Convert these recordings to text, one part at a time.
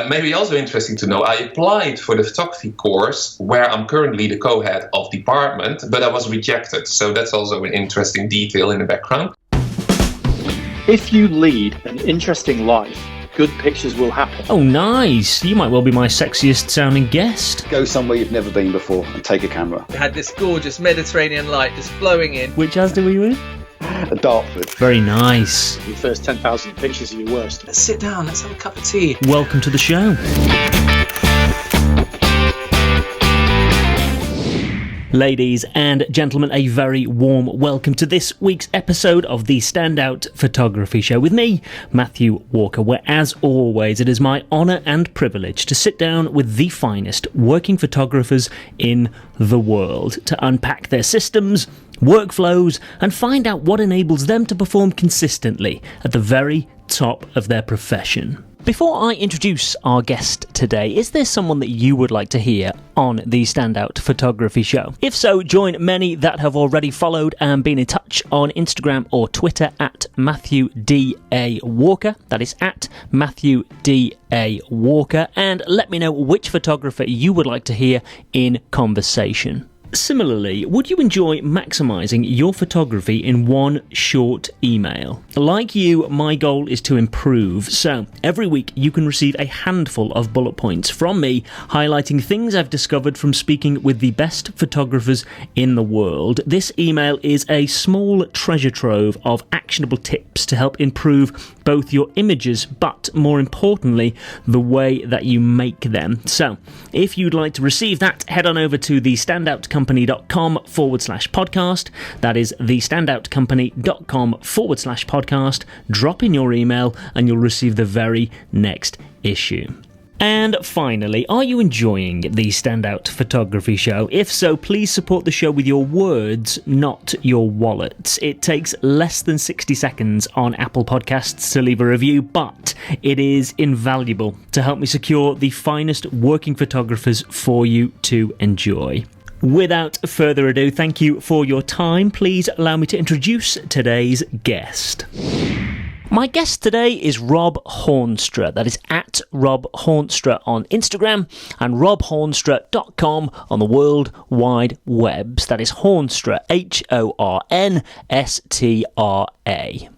Maybe also interesting to know, I applied for the photography course where I'm currently the co-head of department, but I was rejected. So that's also an interesting detail in the background. If you lead an interesting life, good pictures will happen. Oh, nice. You might well be my sexiest sounding guest. Go somewhere you've never been before and take a camera. We had this gorgeous Mediterranean light just flowing in. Which Asda were you in? Dartford. Very nice. Your first 10,000 pictures of your worst. Let's sit down, let's have a cup of tea. Welcome to the show. Ladies and gentlemen, a very warm welcome to this week's episode of the Standout Photography Show with me, Matthew Walker, where as always it is my honour and privilege to sit down with the finest working photographers in the world to unpack their systems, workflows and find out what enables them to perform consistently at the very top of their profession. Before I introduce our guest today, is there someone that you would like to hear on the Standout Photography Show? If so, join many that have already followed and been in touch on Instagram or Twitter at Matthew D.A. Walker. That is at Matthew D.A. Walker. And let me know which photographer you would like to hear in conversation. Similarly, would you enjoy maximising your photography in one short email? Like you, my goal is to improve, so every week you can receive a handful of bullet points from me highlighting things I've discovered from speaking with the best photographers in the world. This email is a small treasure trove of actionable tips to help improve both your images, but more importantly, the way that you make them. So, if you'd like to receive that, head on over to thestandoutcompany.com/podcast. That is thestandoutcompany.com/podcast. Drop in your email and you'll receive the very next issue. And finally, are you enjoying the Standout Photography Show? If so, please support the show with your words, not your wallets. It takes less than 60 seconds on Apple Podcasts to leave a review, but it is invaluable to help me secure the finest working photographers for you to enjoy. Without further ado, thank you for your time. Please allow me to introduce today's guest. My guest today is Rob Hornstra. That is at Rob Hornstra on Instagram and robhornstra.com on the World Wide Webs. That is Hornstra, Hornstra.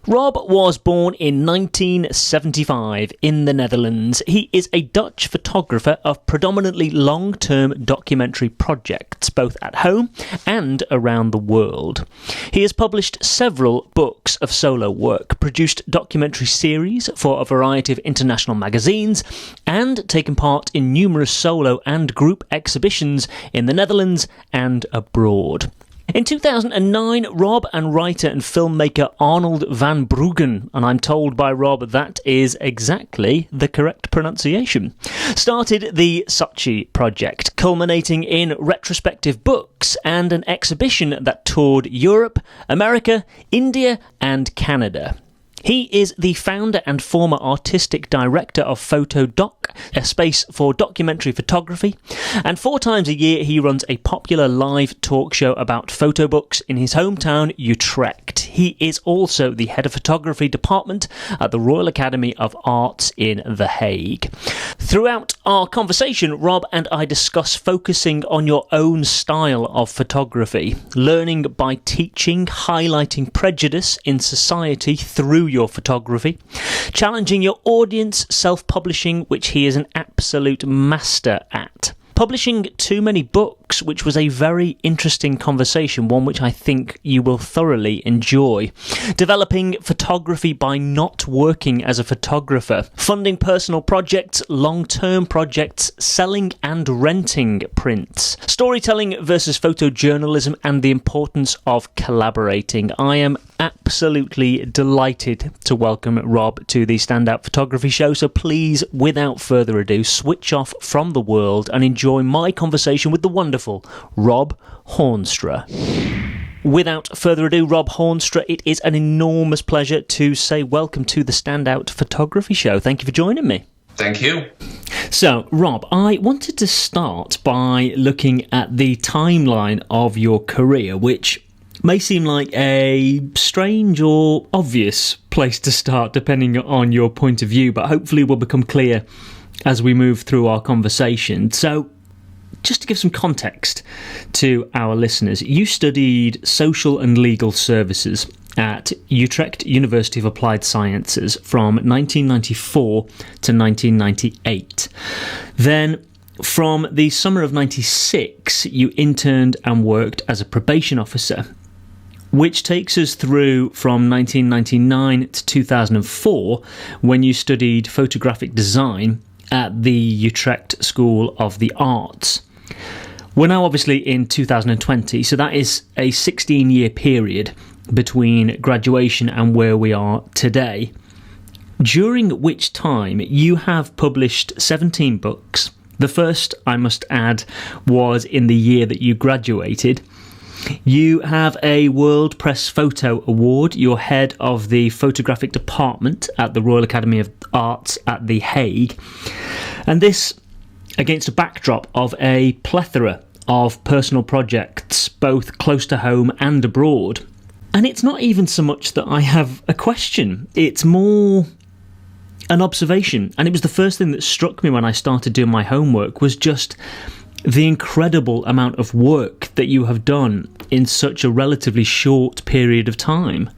Rob was born in 1975 in the Netherlands. He is a Dutch photographer of predominantly long-term documentary projects, both at home and around the world. He has published several books of solo work, produced documentary series for a variety of international magazines, and taken part in numerous solo and group exhibitions in the Netherlands and abroad. In 2009, Rob and writer and filmmaker Arnold van Bruggen, and I'm told by Rob that is exactly the correct pronunciation, started the Sochi project, culminating in retrospective books and an exhibition that toured Europe, America, India and Canada. He is the founder and former artistic director of PhotoDoc, a space for documentary photography, and 4 times a year he runs a popular live talk show about photo books in his hometown Utrecht. He is also the head of photography department at the Royal Academy of Arts in The Hague. Throughout our conversation, Rob and I discuss focusing on your own style of photography, learning by teaching, highlighting prejudice in society through your photography, challenging your audience, self-publishing, which he is an absolute master at. Publishing too many books, which was a very interesting conversation, one which I think you will thoroughly enjoy. Developing photography by not working as a photographer. Funding personal projects, long-term projects, selling and renting prints. Storytelling versus photojournalism and the importance of collaborating. I am absolutely delighted to welcome Rob to the Standout Photography Show, so please, without further ado, switch off from the world and enjoy my conversation with the wonderful Rob Hornstra. Without further ado, Rob Hornstra, it is an enormous pleasure to say welcome to the Standout Photography Show. Thank you for joining me. Thank you. So, Rob, I wanted to start by looking at the timeline of your career, which may seem like a strange or obvious place to start depending on your point of view, but hopefully will become clear as we move through our conversation. So, just to give some context to our listeners, you studied social and legal services at Utrecht University of Applied Sciences from 1994 to 1998. Then, from the summer of 96, you interned and worked as a probation officer, which takes us through from 1999 to 2004, when you studied photographic design at the Utrecht School of the Arts. We're now obviously in 2020, so that is a 16-year period between graduation and where we are today, during which time you have published 17 books. The first, I must add, was in the year that you graduated. You have a World Press Photo Award. You're head of the photographic department at the Royal Academy of Arts at The Hague. And this against a backdrop of a plethora of personal projects, both close to home and abroad. And it's not even so much that I have a question, it's more an observation. And it was the first thing that struck me when I started doing my homework, was just the incredible amount of work that you have done in such a relatively short period of time.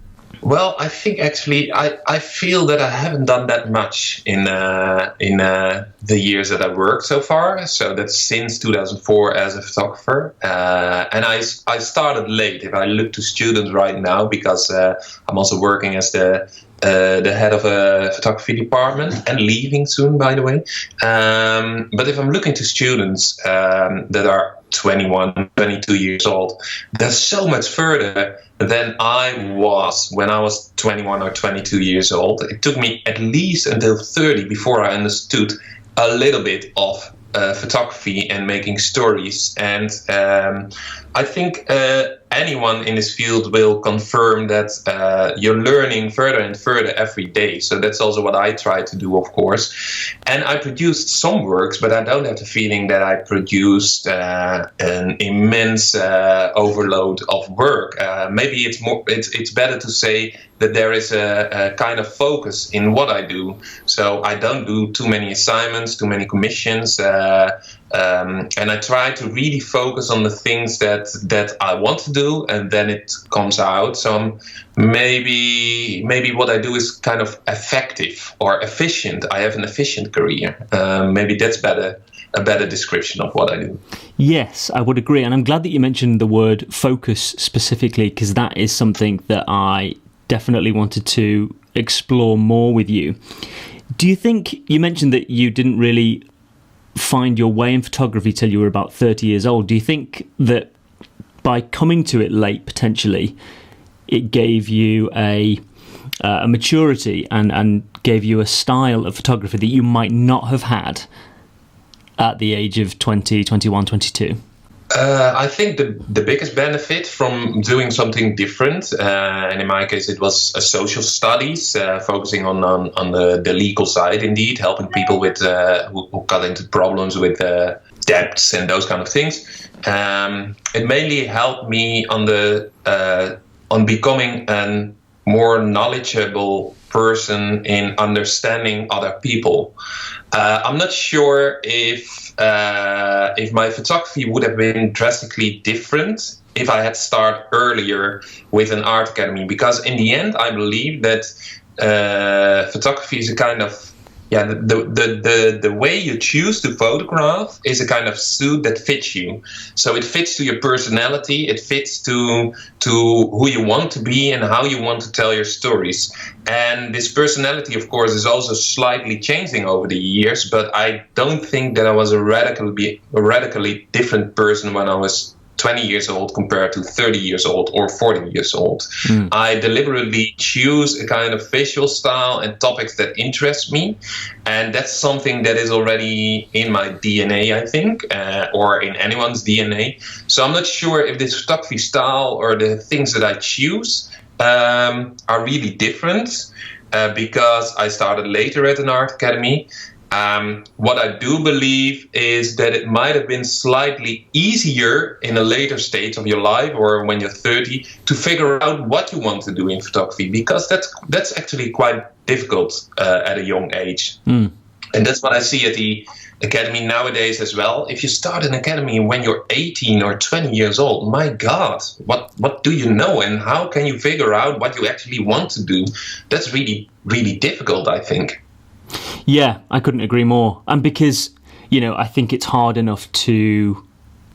Well, I think actually I feel that I haven't done that much in the years that I've worked so far. So that's since 2004 as a photographer. And I started late if I look to students right now, because I'm also working as the head of a photography department and leaving soon, by the way. But if I'm looking to students that are 21, 22 years old, they're so much further than I was when I was 21 or 22 years old. It took me at least until 30 before I understood a little bit of photography and making stories. And I think anyone in this field will confirm that you're learning further and further every day. So that's also what I try to do, of course. And I produced some works, but I don't have the feeling that I produced an immense overload of work. Maybe it's better to say that there is a kind of focus in what I do. So I don't do too many assignments, too many commissions, and I try to really focus on the things that I want to do, and then it comes out. So maybe what I do is kind of effective or efficient. I have an efficient career. Maybe that's a better description of what I do. Yes, I would agree. And I'm glad that you mentioned the word focus specifically, because that is something that I definitely wanted to explore more with you. Do you think, you mentioned that you didn't really find your way in photography till you were about 30 years old. Do you think that by coming to it late, potentially, it gave you a maturity and gave you a style of photography that you might not have had at the age of 20, 21, 22? I think the biggest benefit from doing something different, and in my case it was social studies, focusing on the legal side, indeed, helping people with who got into problems with debts and those kind of things. It mainly helped me on becoming a more knowledgeable person in understanding other people. I'm not sure if my photography would have been drastically different if I had started earlier with an art academy, because in the end I believe that photography is a kind of the way you choose to photograph is a kind of suit that fits you. So it fits to your personality, it fits to who you want to be and how you want to tell your stories. And this personality, of course, is also slightly changing over the years, but I don't think that I was a radically different person when I was 20 years old compared to 30 years old or 40 years old. I deliberately choose a kind of visual style and topics that interest me. And that's something that is already in my DNA, I think, or in anyone's DNA. So I'm not sure if this photography style or the things that I choose are really different because I started later at an art academy. What I do believe is that it might have been slightly easier in a later stage of your life or when you're 30 to figure out what you want to do in photography, because that's actually quite difficult at a young age. And that's what I see at the academy nowadays as well. If you start an academy when you're 18 or 20 years old, my God, what do you know? And how can you figure out what you actually want to do? That's really, really difficult, I think. Yeah, I couldn't agree more. And because, I think it's hard enough to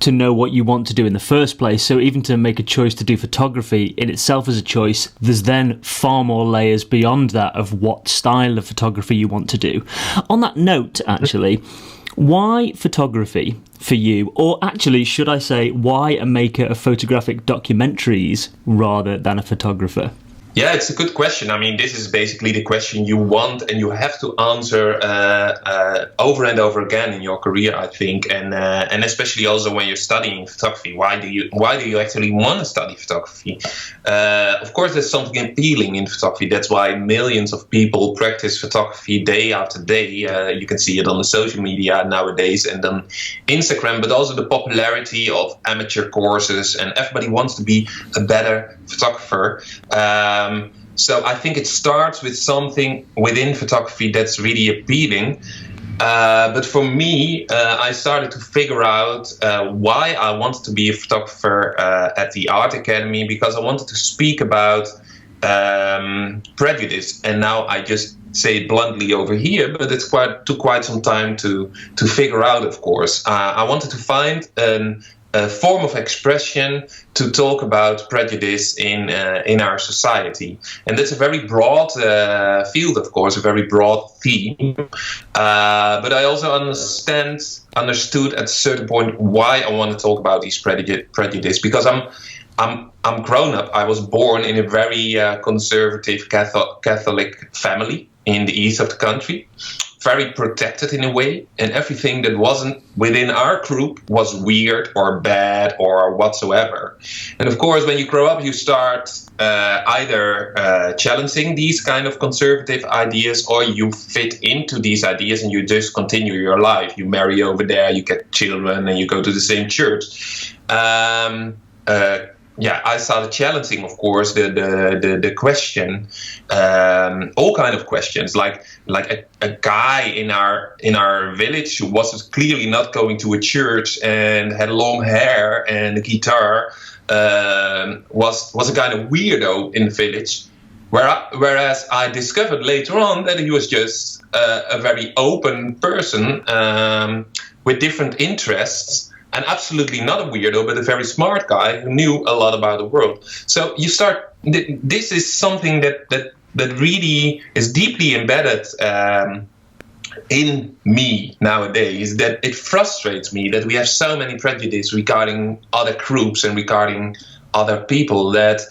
know what you want to do in the first place. So even to make a choice to do photography in itself as a choice, there's then far more layers beyond that of what style of photography you want to do. On that note, actually, why photography for you? Or actually, should I say, why a maker of photographic documentaries rather than a photographer? Yeah, it's a good question. I mean, this is basically the question you want and you have to answer over and over again in your career, I think, and especially also when you're studying photography. Why do you actually want to study photography? Of course, there's something appealing in photography. That's why millions of people practice photography day after day. You can see it on the social media nowadays and on Instagram, but also the popularity of amateur courses, and everybody wants to be a better photographer. So I think it starts with something within photography that's really appealing. But for me, I started to figure out why I wanted to be a photographer at the Art Academy, because I wanted to speak about prejudice. And now I just say it bluntly over here, but it took quite some time to figure out, of course. I wanted to find a form of expression to talk about prejudice in our society, and that's a very broad field, of course, a very broad theme. But I also understood at a certain point why I want to talk about these prejudice, because I'm grown up. I was born in a very conservative Catholic family in the east of the country. Very protected in a way, and everything that wasn't within our group was weird or bad or whatsoever. And of course, when you grow up, you start either challenging these kind of conservative ideas, or you fit into these ideas and you just continue your life. You marry over there, you get children, and you go to the same church. I started challenging, of course, the question, all kind of questions, like a guy in our village who was clearly not going to a church and had long hair and a guitar, was a kind of weirdo in the village. Whereas I discovered later on that he was just a very open person with different interests. And absolutely not a weirdo, but a very smart guy who knew a lot about the world. So you start. This is something that really is deeply embedded in me nowadays. That it frustrates me that we have so many prejudice regarding other groups and regarding other people. That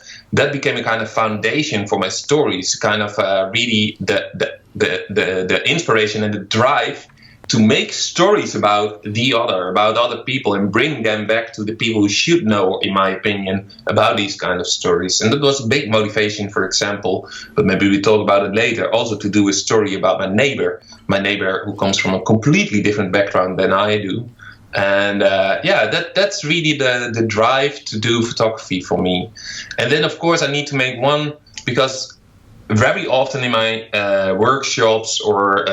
became a kind of foundation for my stories. Kind of really the inspiration and the drive to make stories about other people, and bring them back to the people who should know, in my opinion, about these kind of stories. And that was a big motivation, for example, but maybe we talk about it later, also to do a story about my neighbor who comes from a completely different background than I do. And that's really the drive to do photography for me. And then, of course, I need to make one, because very often in my workshops or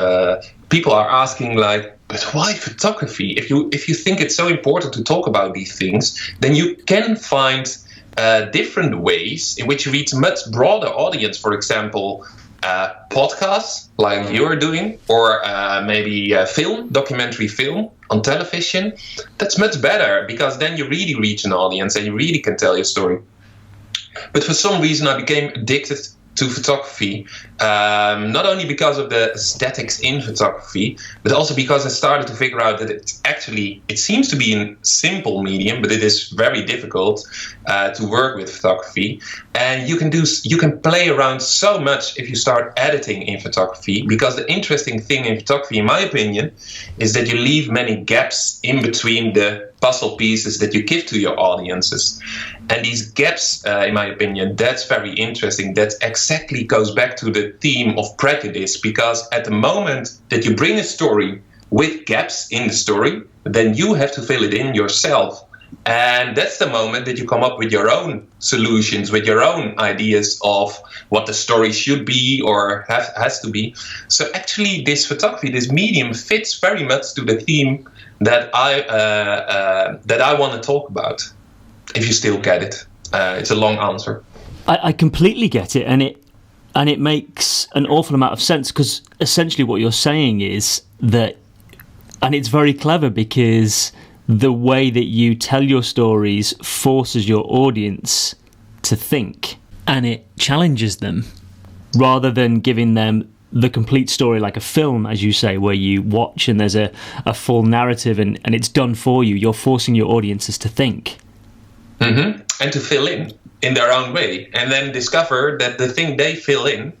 people are asking, like, but why photography? If you think it's so important to talk about these things, then you can find different ways in which you reach a much broader audience. For example, podcasts like you're doing, or maybe documentary film on television. That's much better, because then you really reach an audience and you really can tell your story. But for some reason, I became addicted to photography, not only because of the aesthetics in photography, but also because I started to figure out that it seems to be a simple medium, but it is very difficult to work with photography. And you can play around so much if you start editing in photography, because the interesting thing in photography, in my opinion, is that you leave many gaps in between the puzzle pieces that you give to your audiences. And these gaps, in my opinion, that's very interesting. That exactly goes back to the theme of prejudice, because at the moment that you bring a story with gaps in the story, then you have to fill it in yourself. And that's the moment that you come up with your own solutions, with your own ideas of what the story should be or has to be. So actually, this photography, this medium, fits very much to the theme that I want to talk about. If you still get it, it's a long answer. I completely get it, and it makes an awful amount of sense, because essentially what you're saying is that, and it's very clever, because the way that you tell your stories forces your audience to think, and it challenges them rather than giving them the complete story like a film, as you say, where you watch and there's a full narrative and it's done for you. You're forcing your audiences to think. Mm-hmm. And to fill in their own way, and then discover that the thing they fill in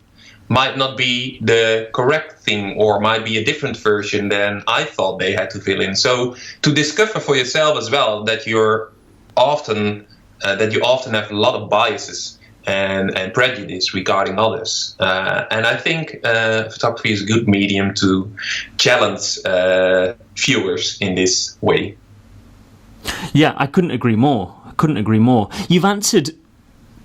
might not be the correct thing, or might be a different version than I thought they had to fill in. So to discover for yourself as well that you often have a lot of biases and prejudice regarding others. And I think photography is a good medium to challenge viewers in this way. Yeah, I couldn't agree more. You've answered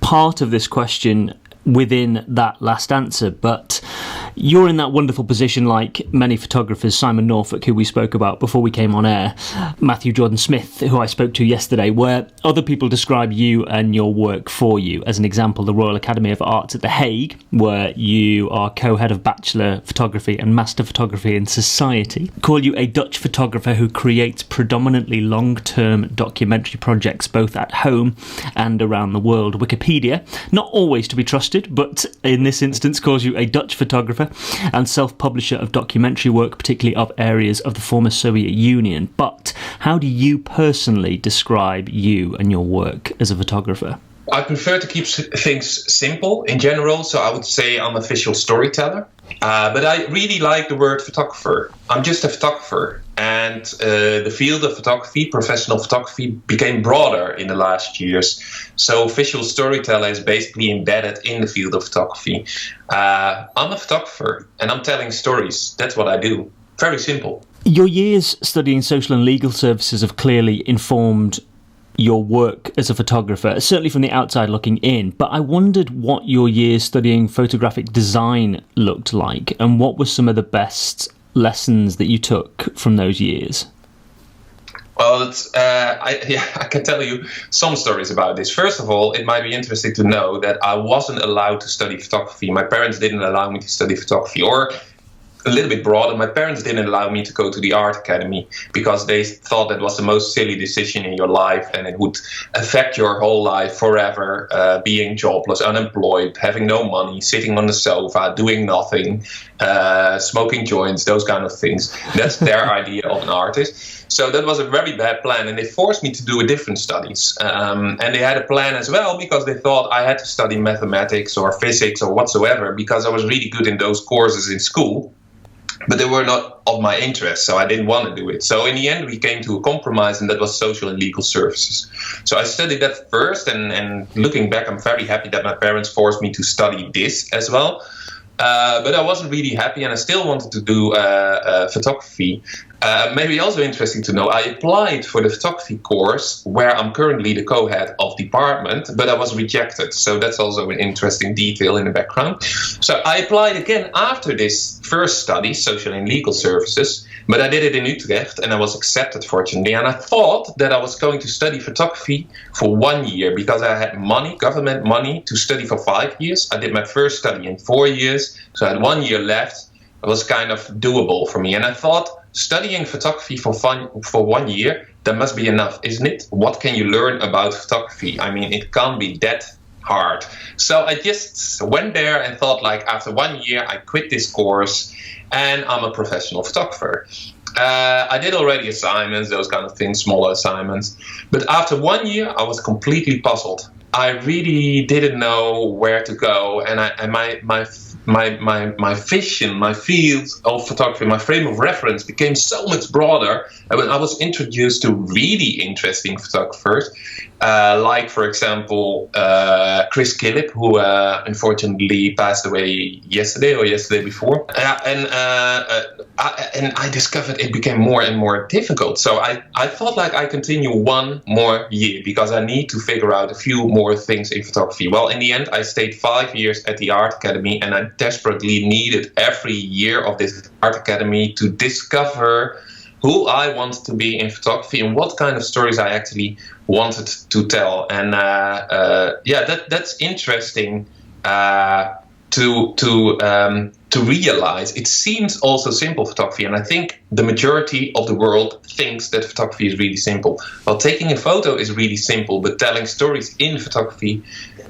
part of this question within that last answer, but you're in that wonderful position, like many photographers, Simon Norfolk, who we spoke about before we came on air, Matthew Jordan Smith, who I spoke to yesterday, where other people describe you and your work for you. As an example, the Royal Academy of Arts at The Hague, where you are co-head of Bachelor Photography and Master Photography in Society, call you a Dutch photographer who creates predominantly long-term documentary projects both at home and around the world. Wikipedia, not always to be trusted, but in this instance calls you a Dutch photographer and self-publisher of documentary work, particularly of areas of the former Soviet Union. But how do you personally describe you and your work as a photographer? I prefer to keep things simple in general, so I would say I'm a visual storyteller. But I really like the word photographer. I'm just a photographer. And the field of photography, professional photography, became broader in the last years. So visual storyteller is basically embedded in the field of photography. I'm a photographer and I'm telling stories. That's what I do. Very simple. Your years studying social and legal services have clearly informed your work as a photographer, certainly from the outside looking in. But I wondered what your years studying photographic design looked like, and what were some of the best lessons that you took from those years? Well, I can tell you some stories about this. First of all, it might be interesting to know that I wasn't allowed to study photography. My parents didn't allow me to study photography, or a little bit broader, my parents didn't allow me to go to the art academy because they thought that was the most silly decision in your life and it would affect your whole life forever, being jobless, unemployed, having no money, sitting on the sofa, doing nothing, smoking joints, those kind of things. That's their idea of an artist. So that was a very bad plan, and they forced me to do a different studies. And they had a plan as well because they thought I had to study mathematics or physics or whatsoever because I was really good in those courses in school. But they were not of my interest, so I didn't want to do it. So in the end, we came to a compromise, and that was social and legal services. So I studied that first, and looking back, I'm very happy that my parents forced me to study this as well. But I wasn't really happy, and I still wanted to do photography. Maybe also interesting to know, I applied for the photography course where I'm currently the co-head of department, but I was rejected. So that's also an interesting detail in the background. So I applied again after this first study, social and legal services, but I did it in Utrecht and I was accepted, fortunately. And I thought that I was going to study photography for 1 year because I had money, government money, to study for 5 years. I did my first study in 4 years, so I had 1 year left. It was kind of doable for me. And I thought, studying photography for 1 year, that must be enough, isn't it? What can you learn about photography? I mean, it can't be that hard. So I just went there and thought, like, after 1 year, I quit this course and I'm a professional photographer. I did already assignments, those kind of things, smaller assignments. But after 1 year, I was completely puzzled. I really didn't know where to go, and my vision, my field of photography, my frame of reference became so much broader. And when I was introduced to really interesting photographers, like, for example, Chris Killip, who unfortunately passed away yesterday or yesterday before, and I discovered it became more and more difficult. So I thought like I continue one more year because I need to figure out a few more things in photography. Well, in the end, I stayed 5 years at the art academy, and I desperately needed every year of this art academy to discover who I wanted to be in photography and what kind of stories I actually wanted to tell. And that's interesting to realize. It seems also simple, photography, and I think the majority of the world thinks that photography is really simple. Well, taking a photo is really simple, but telling stories in photography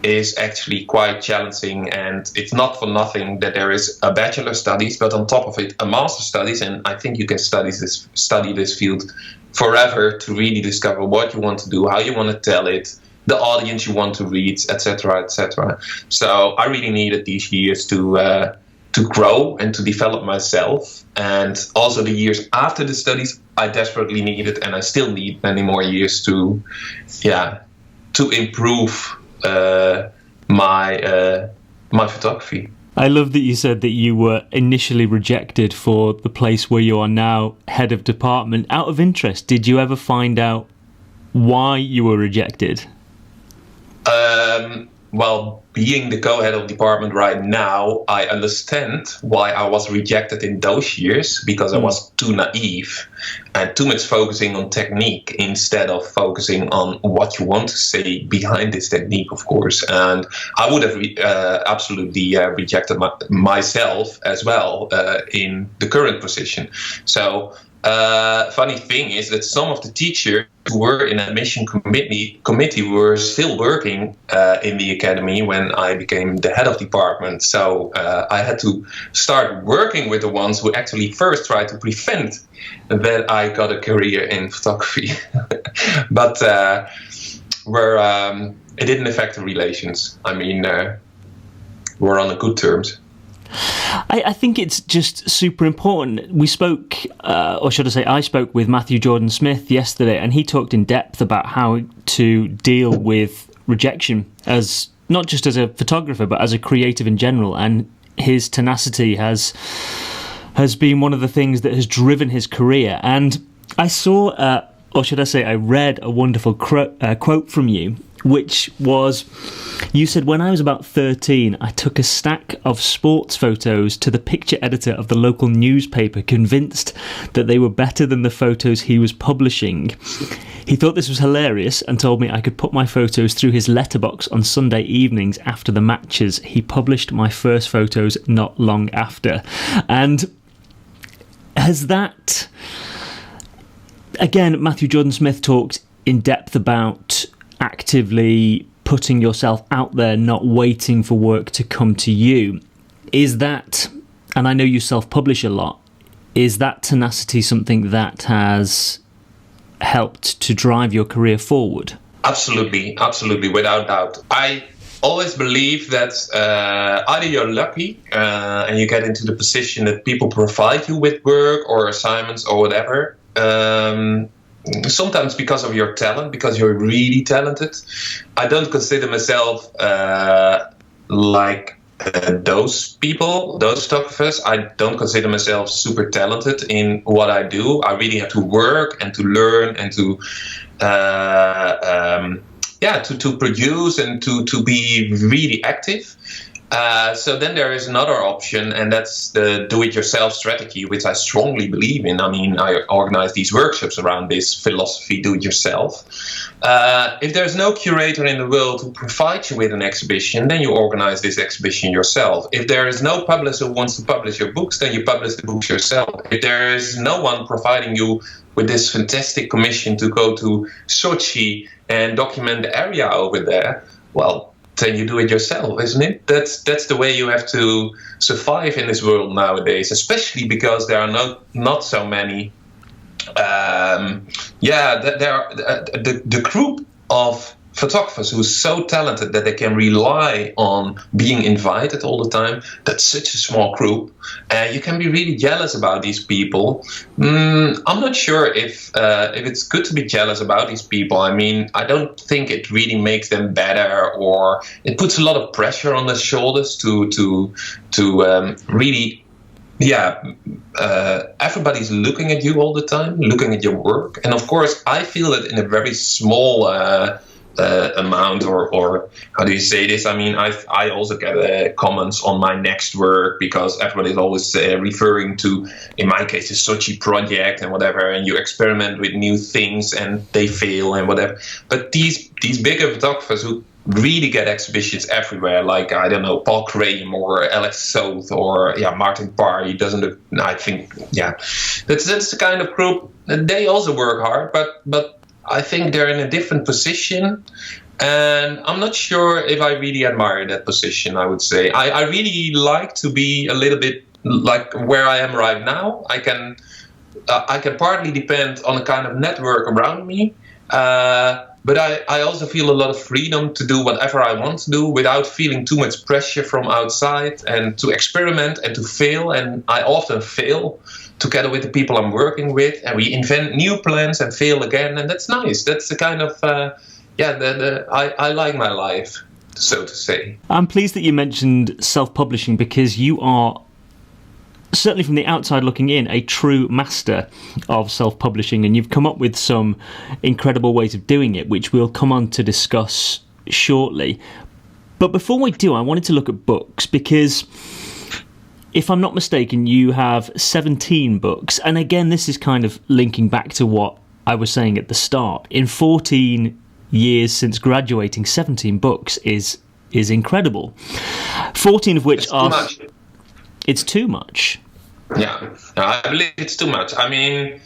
is actually quite challenging, and it's not for nothing that there is a bachelor studies, but on top of it, a master studies, and I think you can study this field forever to really discover what you want to do, how you want to tell it, the audience you want to reach, etc., etc. So I really needed these years to grow and to develop myself, and also the years after the studies I desperately needed, and I still need many more years to improve my photography. I love that you said that you were initially rejected for the place where you are now head of department. Out of interest, did you ever find out why you were rejected? Well, being the co-head of department right now, I understand why I was rejected in those years, because I was too naive and too much focusing on technique instead of focusing on what you want to say behind this technique, of course. And I would have absolutely rejected myself as well in the current position. So funny thing is that some of the teachers who were in the admission committee were still working in the academy when I became the head of department. So I had to start working with the ones who actually first tried to prevent that I got a career in photography. But it didn't affect the relations. I mean, we're on good terms. I think it's just super important. We spoke, or should I say, I spoke with Matthew Jordan Smith yesterday, and he talked in depth about how to deal with rejection, as not just as a photographer, but as a creative in general. And his tenacity has been one of the things that has driven his career. And I saw, or should I say, I read a wonderful quote from you, which was, you said, when I was about 13, I took a stack of sports photos to the picture editor of the local newspaper, convinced that they were better than the photos he was publishing. He thought this was hilarious and told me I could put my photos through his letterbox on Sunday evenings after the matches. He published my first photos not long after. And has that... Again, Matthew Jordan Smith talked in depth about actively putting yourself out there, not waiting for work to come to you. Is that, and I know you self-publish a lot, is that tenacity something that has helped to drive your career forward? Absolutely, without doubt. I always believe that either you're lucky and you get into the position that people provide you with work or assignments or whatever, sometimes because of your talent, because you're really talented. I don't consider myself like those people, those photographers. I don't consider myself super talented in what I do. I really have to work and to learn and to produce and to be really active. So then there is another option, and that's the do-it-yourself strategy, which I strongly believe in. I mean, I organize these workshops around this philosophy, do-it-yourself. If there's no curator in the world who provides you with an exhibition, then you organize this exhibition yourself. If there is no publisher who wants to publish your books, then you publish the books yourself. If there is no one providing you with this fantastic commission to go to Sochi and document the area over there, well, then you do it yourself, isn't it? That's the way you have to survive in this world nowadays, especially because there are not so many. There are the group of photographers who's so talented that they can rely on being invited all the time. That's such a small group, and you can be really jealous about these people. I'm not sure if it's good to be jealous about these people. I mean, I don't think it really makes them better, or it puts a lot of pressure on their shoulders to really everybody's looking at you all the time, looking at your work. And of course, I feel it in a very small amount, or how do you say this? I mean, I also get comments on my next work, because everybody's always referring to, in my case, a Sochi project and whatever, and you experiment with new things and they fail and whatever. But these bigger photographers who really get exhibitions everywhere, like, I don't know, Paul Graham or Alex Soth or Martin Parr. He doesn't look, I think, that's the kind of group. They also work hard, but I think they're in a different position, and I'm not sure if I really admire that position. I would say I really like to be a little bit like where I am right now. I can partly depend on a kind of network around me, but I also feel a lot of freedom to do whatever I want to do without feeling too much pressure from outside, and to experiment and to fail. And I often fail together with the people I'm working with, and we invent new plans and fail again, and that's nice. That's the kind of I like my life, so to say. I'm pleased that you mentioned self-publishing, because you are, certainly from the outside looking in, a true master of self-publishing, and you've come up with some incredible ways of doing it, which we'll come on to discuss shortly. But before we do, I wanted to look at books, because if I'm not mistaken, you have 17 books. And again, this is kind of linking back to what I was saying at the start. In 14 years since graduating, 17 books is incredible. 14 of which are... Too much. It's too much. Yeah, I believe it's too much. I mean,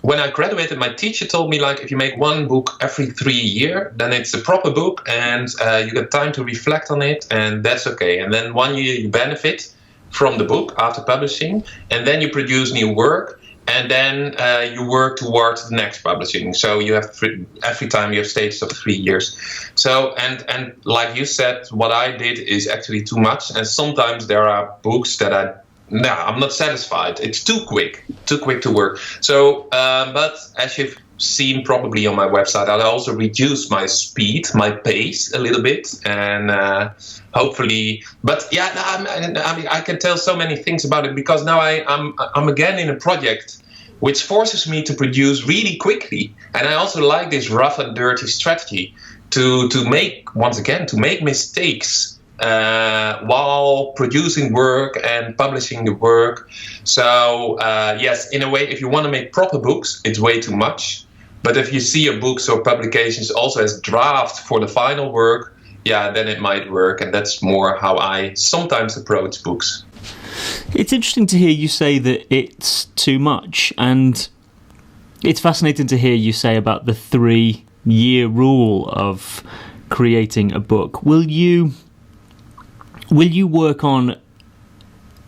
when I graduated, my teacher told me, like, if you make one book every 3 years, then it's a proper book, and you get time to reflect on it, and that's okay. And then 1 year you benefit from the book after publishing, and then you produce new work, and then you work towards the next publishing. So you have every time you have stages of 3 years. So and like you said, what I did is actually too much, and sometimes there are books that I'm not satisfied. It's too quick to work. So, but as you've seen probably on my website, I also reduced my speed, my pace a little bit, and hopefully. But I mean, I can tell so many things about it, because now I'm again in a project which forces me to produce really quickly, and I also like this rough and dirty strategy to make mistakes while producing work and publishing the work. So yes, in a way, if you want to make proper books, it's way too much. But if you see your books or publications also as draft for the final work, then it might work. And that's more how I sometimes approach books. It's interesting to hear you say that it's too much, and it's fascinating to hear you say about the 3-year rule of creating a book. Will you work on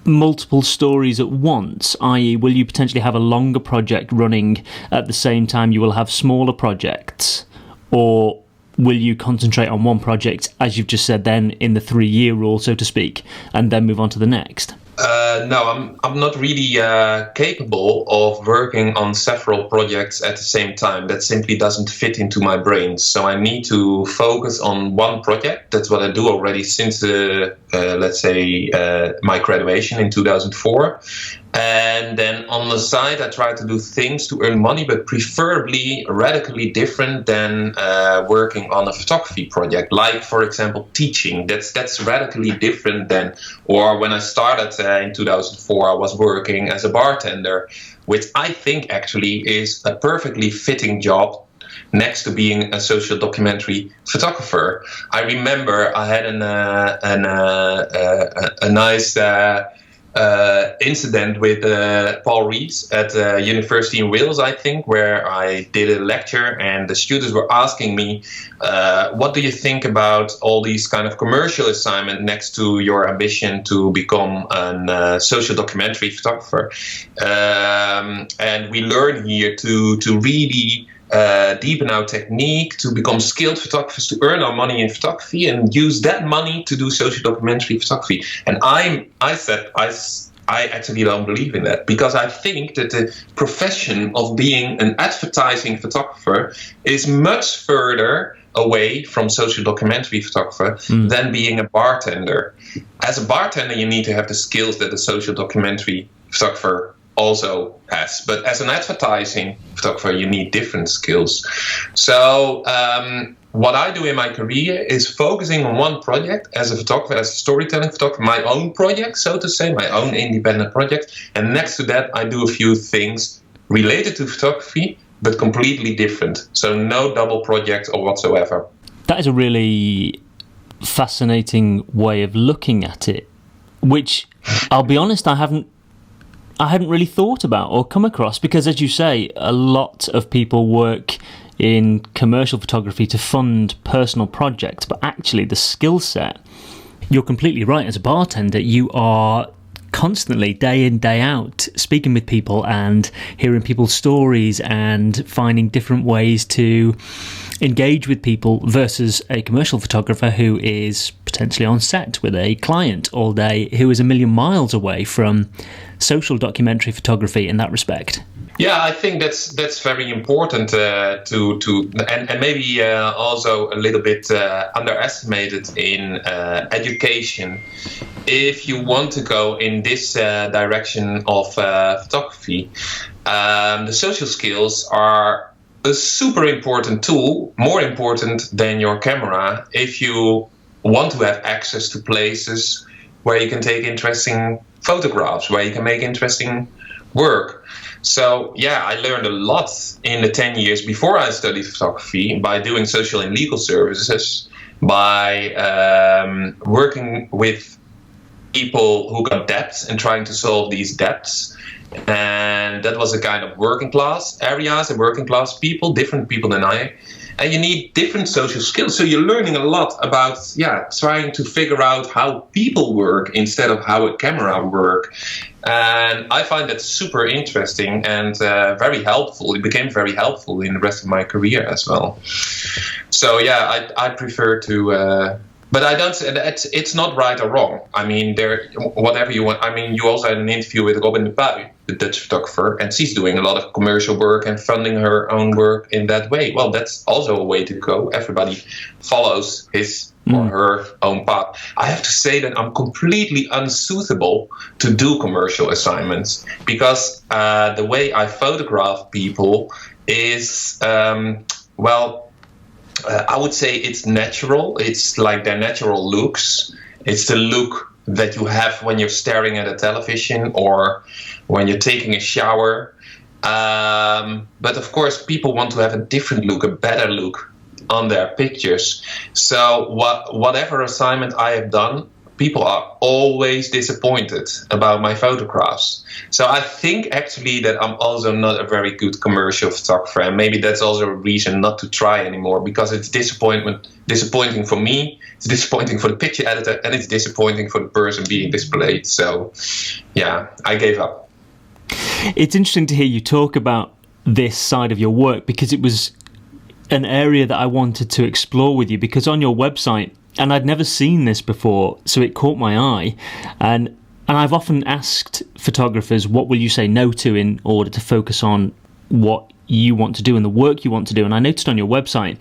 multiple stories at once, i.e. will you potentially have a longer project running at the same time you will have smaller projects, or will you concentrate on one project, as you've just said, then in the 3-year rule, so to speak, and then move on to the next? No, I'm not really capable of working on several projects at the same time. That simply doesn't fit into my brain. So I need to focus on one project. That's what I do already since, let's say, my graduation in 2004. And then on the side, I try to do things to earn money, but preferably radically different than working on a photography project. Like, for example, teaching. That's radically different than, or when I started in 2004, I was working as a bartender, which I think actually is a perfectly fitting job next to being a social documentary photographer. I remember I had a nice incident with Paul Rees at University in Wales, I think, where I did a lecture, and the students were asking me, what do you think about all these kind of commercial assignments next to your ambition to become a social documentary photographer? And we learn here to really deepen our technique, to become skilled photographers, to earn our money in photography and use that money to do social documentary photography. And I said I actually don't believe in that, because I think that the profession of being an advertising photographer is much further away from social documentary photographer than being a bartender. as a bartender, you need to have the skills that a social documentary photographer also has. But as an advertising photographer, you need different skills. So what I do in my career is focusing on one project as a photographer, as a storytelling photographer, my own project, so to say, my own independent project. And next to that, I do a few things related to photography, but completely different. So no double project or whatsoever. That is a really fascinating way of looking at it, which I'll be honest, I hadn't really thought about or come across, because as you say, a lot of people work in commercial photography to fund personal projects, but actually the skill set, you're completely right. As a bartender, you are constantly, day in, day out, speaking with people and hearing people's stories and finding different ways to engage with people, versus a commercial photographer who is potentially on set with a client all day, who is a million miles away from social documentary photography in that respect. Yeah, I think that's very important and maybe also a little bit underestimated in education. If you want to go in this direction of photography, the social skills are a super important tool, more important than your camera, if you want to have access to places where you can take interesting photographs, where you can make interesting work. So yeah, I learned a lot in the 10 years before I studied photography by doing social and legal services, by working with people who got debts and trying to solve these debts. And that was a kind of working class areas and working class people, different people than I. And you need different social skills. So you're learning a lot about, trying to figure out how people work instead of how a camera work. And I find that super interesting and very helpful. It became very helpful in the rest of my career as well. So yeah, I prefer to... But I don't. It's not right or wrong. I mean, whatever you want. I mean, you also had an interview with Robin de Puy, the Dutch photographer, and she's doing a lot of commercial work and funding her own work in that way. Well, that's also a way to go. Everybody follows his or her own path. I have to say that I'm completely unsuitable to do commercial assignments, because the way I photograph people is I would say it's natural. It's like their natural looks. It's the look that you have when you're staring at a television or when you're taking a shower. But of course, people want to have a different look, a better look on their pictures. So whatever assignment I have done, people are always disappointed about my photographs. So I think actually that I'm also not a very good commercial photographer, and maybe that's also a reason not to try anymore, because it's disappointing for me, it's disappointing for the picture editor, and it's disappointing for the person being displayed. So yeah, I gave up. It's interesting to hear you talk about this side of your work, because it was an area that I wanted to explore with you, because on your website, and I'd never seen this before, so it caught my eye. And I've often asked photographers, what will you say no to in order to focus on what you want to do and the work you want to do? And I noticed on your website,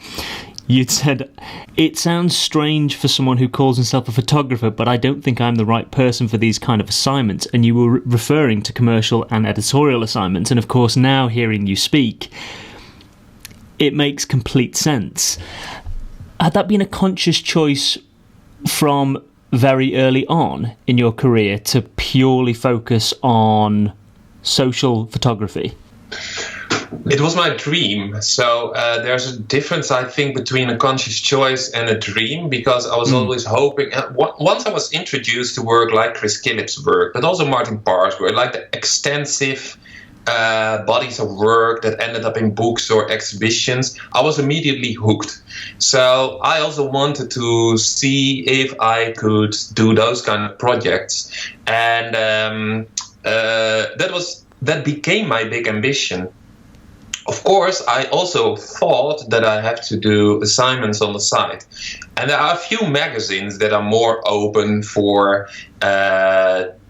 you'd said, it sounds strange for someone who calls himself a photographer, but I don't think I'm the right person for these kind of assignments. And you were referring to commercial and editorial assignments. And of course, now hearing you speak, it makes complete sense. Had that been a conscious choice from very early on in your career to purely focus on social photography? It was my dream. So there's a difference, I think, between a conscious choice and a dream, because I was always hoping. Once I was introduced to work like Chris Killip's work, but also Martin Parr's work, like the extensive bodies of work that ended up in books or exhibitions, I was immediately hooked. So I also wanted to see if I could do those kind of projects, and that became my big ambition. Of course, I also thought that I have to do assignments on the side. And there are a few magazines that are more open for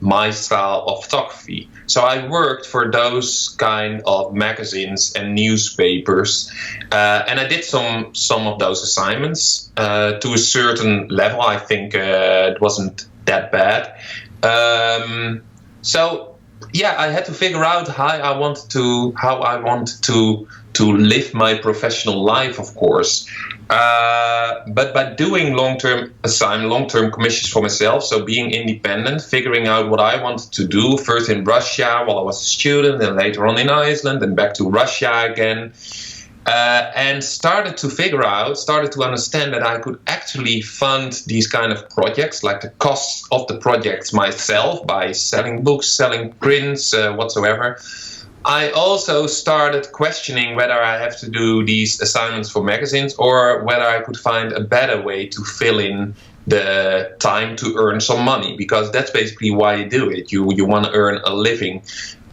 my style of photography. So I worked for those kind of magazines and newspapers. And I did some of those assignments to a certain level. I think it wasn't that bad. So yeah, I had to figure out how I want to live my professional life, of course. But by doing long-term commissions for myself, so being independent, figuring out what I wanted to do, first in Russia while I was a student, then later on in Iceland, and back to Russia again. And started to understand that I could actually fund these kind of projects, like the costs of the projects myself, by selling books, selling prints, whatsoever. I also started questioning whether I have to do these assignments for magazines or whether I could find a better way to fill in the time to earn some money, because that's basically why you do it. You want to earn a living.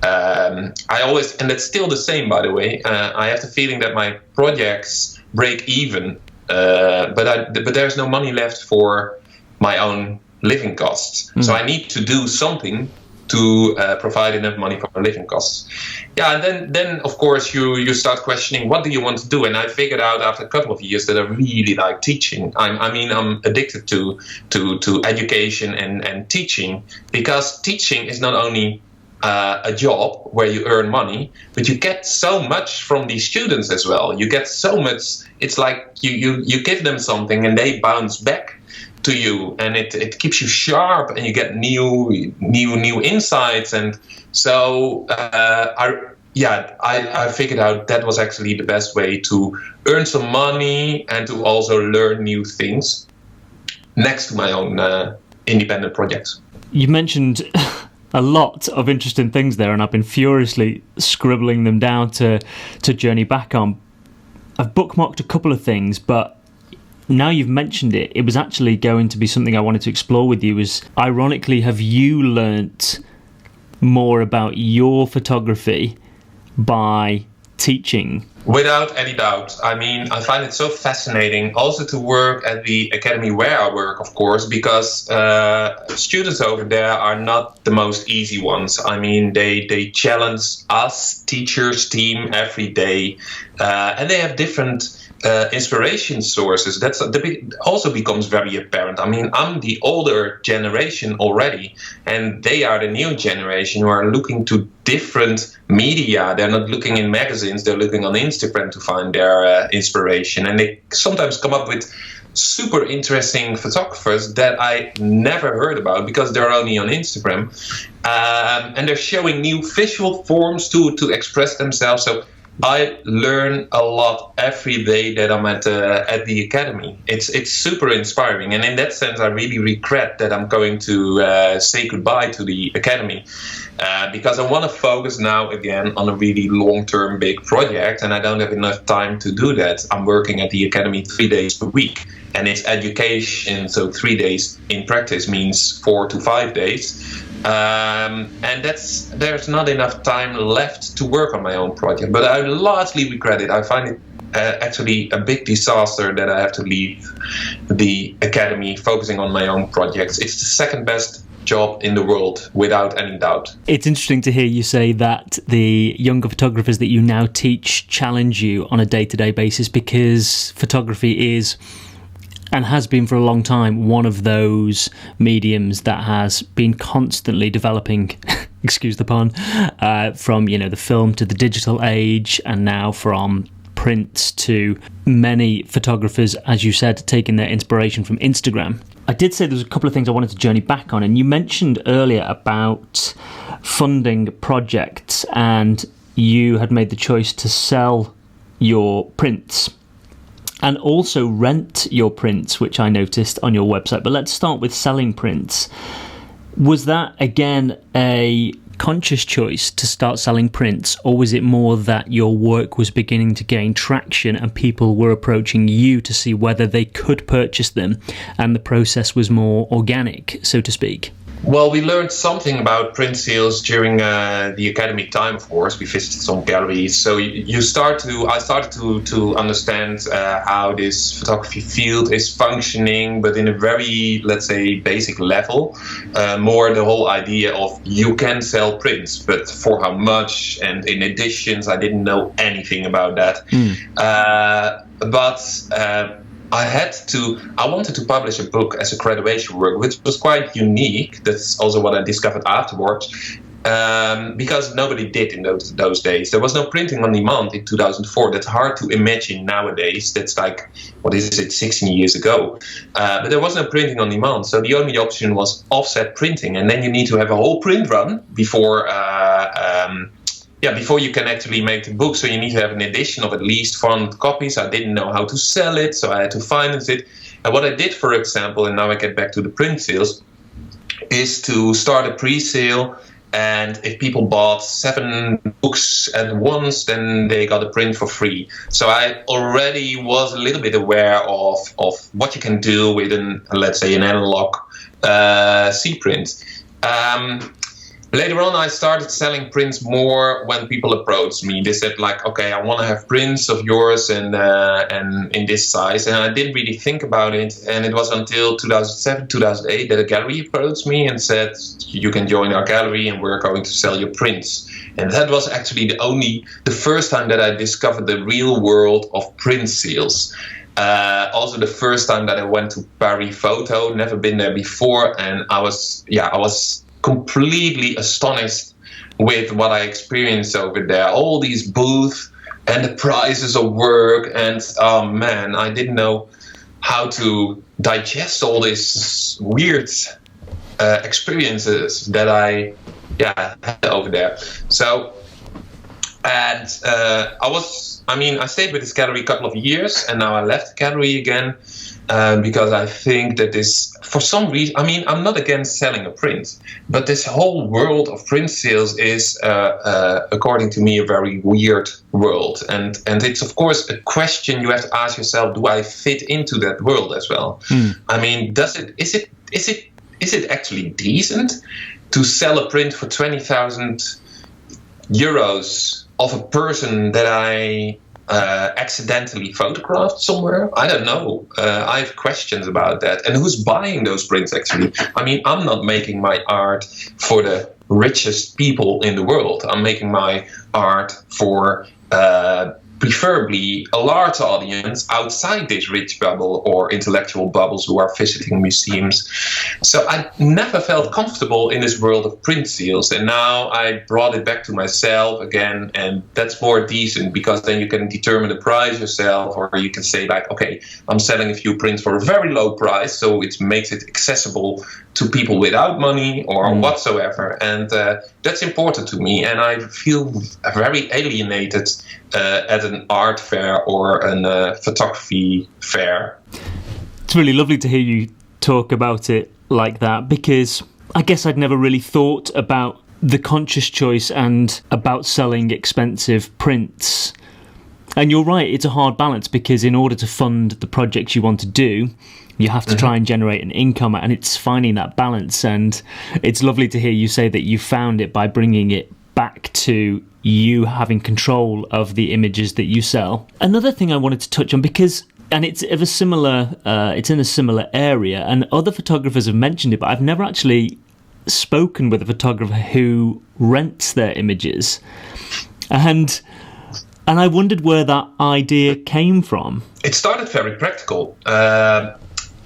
I always, and it's still the same, by the way, I have the feeling that my projects break even, but there's no money left for my own living costs. So I need to do something to provide enough money for my living costs. Yeah, and then of course you start questioning, what do you want to do? And I figured out after a couple of years that I really like teaching. I'm addicted to education and teaching, because teaching is not only a job where you earn money, but you get so much from these students as well. You get so much. It's like you give them something and they bounce back to you, and it keeps you sharp, and you get new insights. And so I figured out that was actually the best way to earn some money and to also learn new things next to my own independent projects. You mentioned a lot of interesting things there, and I've been furiously scribbling them down to journey back on. I've bookmarked a couple of things, but now you've mentioned it, it was actually going to be something I wanted to explore with you. Is, ironically, have you learnt more about your photography by teaching? Without any doubt. I mean, I find it so fascinating also to work at the academy where I work, of course, because students over there are not the most easy ones. I mean, they challenge us, teachers, team, every day. And they have different inspiration sources. That also becomes very apparent. I mean, I'm the older generation already, and they are the new generation who are looking to different media. They're not looking in magazines, they're looking on Instagram to find their inspiration. And they sometimes come up with super interesting photographers that I never heard about because they're only on Instagram. And they're showing new visual forms to express themselves. So I learn a lot every day that I'm at the academy. It's super inspiring, and in that sense, I really regret that I'm going to say goodbye to the academy, because I want to focus now again on a really long-term big project, and I don't have enough time to do that. I'm working at the academy 3 days per week, and it's education, so 3 days in practice means 4 to 5 days. And there's not enough time left to work on my own project, but I largely regret it. I find it actually a big disaster that I have to leave the academy focusing on my own projects. It's the second best job in the world, without any doubt. It's interesting to hear you say that the younger photographers that you now teach challenge you on a day-to-day basis, because photography is, and has been for a long time, one of those mediums that has been constantly developing, excuse the pun, from the film to the digital age, and now from print to many photographers, as you said, taking their inspiration from Instagram. I did say there was a couple of things I wanted to journey back on, and you mentioned earlier about funding projects, and you had made the choice to sell your prints and also rent your prints, which I noticed on your website. But let's start with selling prints. Was that, again, a conscious choice to start selling prints, or was it more that your work was beginning to gain traction and people were approaching you to see whether they could purchase them, and the process was more organic, so to speak? Well, we learned something about print sales during the academy time, of course. We visited some galleries. So I started to understand how this photography field is functioning, but in a very, let's say, basic level. More the whole idea of you can sell prints, but for how much, and in editions, I didn't know anything about that. But I wanted to publish a book as a graduation work, which was quite unique. That's also what I discovered afterwards. Because nobody did in those days. There was no printing on demand in 2004. That's hard to imagine nowadays. That's like, 16 years ago. But there was no printing on demand. So the only option was offset printing. And then you need to have a whole print run before you can actually make the book. So you need to have an edition of at least 400 copies. I didn't know how to sell it, so I had to finance it. And what I did, for example, and now I get back to the print sales, is to start a pre-sale. And if people bought 7 books at once, then they got a print for free. So I already was a little bit aware of what you can do with an analog C-print. Later on, I started selling prints more when people approached me. They said, like, okay, I want to have prints of yours and in this size. And I didn't really think about it. And it was until 2007, 2008 that a gallery approached me and said, you can join our gallery and we're going to sell your prints. And that was actually the first time that I discovered the real world of print sales. Also the first time that I went to Paris Photo, never been there before. And I was completely astonished with what I experienced over there. All these booths and the prices of work, and oh man, I didn't know how to digest all these weird experiences that I had over there. So, and I stayed with this gallery a couple of years, and now I left the gallery again. Because I think that this, for some reason, I'm not against selling a print, but this whole world of print sales is, according to me, a very weird world. And it's, of course, a question you have to ask yourself, do I fit into that world as well? Is it actually decent to sell a print for 20,000 euros of a person that I accidentally photographed somewhere? I don't know. I have questions about that. And who's buying those prints actually? I'm not making my art for the richest people in the world. I'm making my art for preferably a large audience outside this rich bubble or intellectual bubbles who are visiting museums. So I never felt comfortable in this world of print sales, and now I brought it back to myself again, and that's more decent because then you can determine the price yourself, or you can say like, okay, I'm selling a few prints for a very low price, so it makes it accessible to people without money or whatsoever, and that's important to me, and I feel very alienated at an art fair or a photography fair. It's really lovely to hear you talk about it like that, because I guess I'd never really thought about the conscious choice and about selling expensive prints. And you're right, it's a hard balance, because in order to fund the projects you want to do, you have to try and generate an income, and it's finding that balance. And it's lovely to hear you say that you found it by bringing it back to you having control of the images that you sell. Another thing I wanted to touch on, it's in a similar area, and other photographers have mentioned it, but I've never actually spoken with a photographer who rents their images, and I wondered where that idea came from. It started very practical.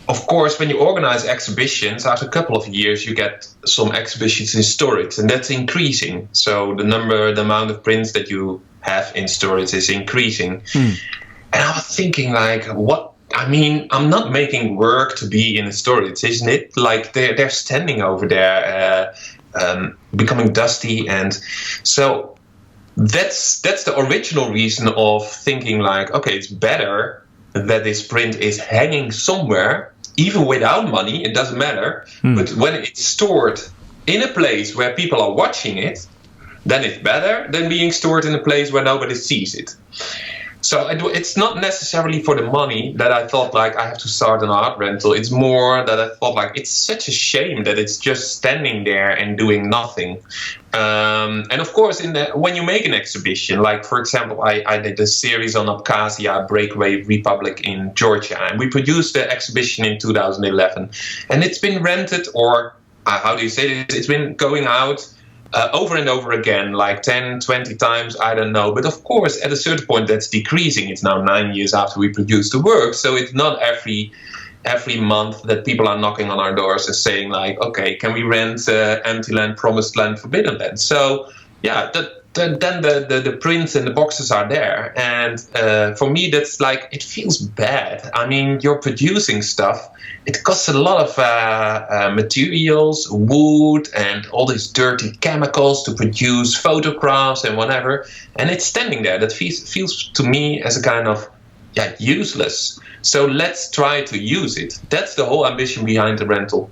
Of course, when you organize exhibitions, after a couple of years, you get some exhibitions in storage, and that's increasing. So the amount of prints that you have in storage is increasing. And I was thinking, like, I'm not making work to be in a storage, isn't it? Like, they're standing over there, becoming dusty, and so that's the original reason of thinking, like, okay, it's better that this print is hanging somewhere. Even without money, it doesn't matter. But when it's stored in a place where people are watching it, then it's better than being stored in a place where nobody sees it. So it's not necessarily for the money that I thought, like, I have to start an art rental. It's more that I thought, like, it's such a shame that it's just standing there and doing nothing. And of course, when you make an exhibition, like, for example, I did a series on Abkhazia, Breakaway Republic in Georgia, and we produced the exhibition in 2011. And it's been rented, or how do you say it? It's been going out over and over again, like 10, 20 times, I don't know. But of course, at a certain point, that's decreasing. It's now 9 years after we produced the work. So it's not every month that people are knocking on our doors and saying like, okay, can we rent Empty Land, Promised Land, Forbidden Land? So yeah, then the prints and the boxes are there. And for me, that's like, it feels bad. I mean, you're producing stuff. It costs a lot of materials, wood, and all these dirty chemicals to produce photographs and whatever. And it's standing there. That feels to me as a kind of useless. So let's try to use it. That's the whole ambition behind the rental.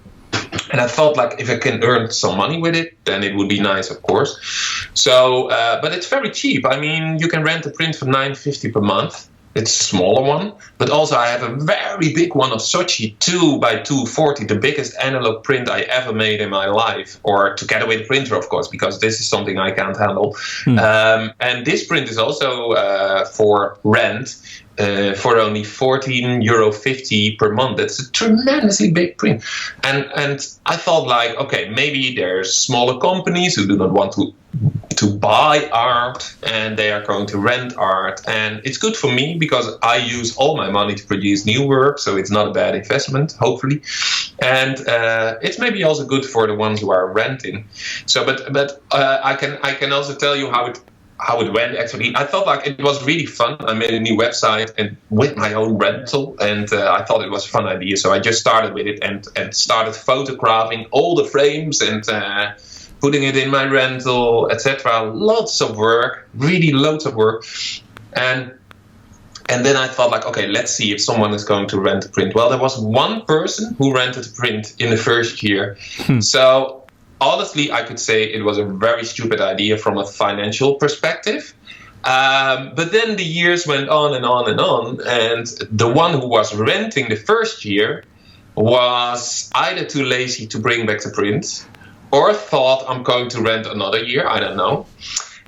And I felt like if I can earn some money with it, then it would be nice, of course. So, but it's very cheap. I mean, you can rent a print for $9.50 per month. It's a smaller one, but also I have a very big one of Sochi 2 by 240, the biggest analog print I ever made in my life, or together with the printer, of course, because this is something I can't handle. And this print is also for rent. For only €14.50 per month. That's a tremendously big print. And I thought like, okay, maybe there's smaller companies who do not want to buy art and they are going to rent art. And it's good for me because I use all my money to produce new work. So it's not a bad investment, hopefully. And it's maybe also good for the ones who are renting. So, but I can also tell you how it went, actually. I felt like it was really fun. I made a new website and with my own rental, and I thought it was a fun idea. So I just started with it and started photographing all the frames and putting it in my rental, etc. Lots of work, really loads of work. And then I thought like, okay, let's see if someone is going to rent a print. Well, there was one person who rented a print in the first year. So honestly, I could say it was a very stupid idea from a financial perspective. But then the years went on and on and on. And the one who was renting the first year was either too lazy to bring back the print or thought, I'm going to rent another year. I don't know.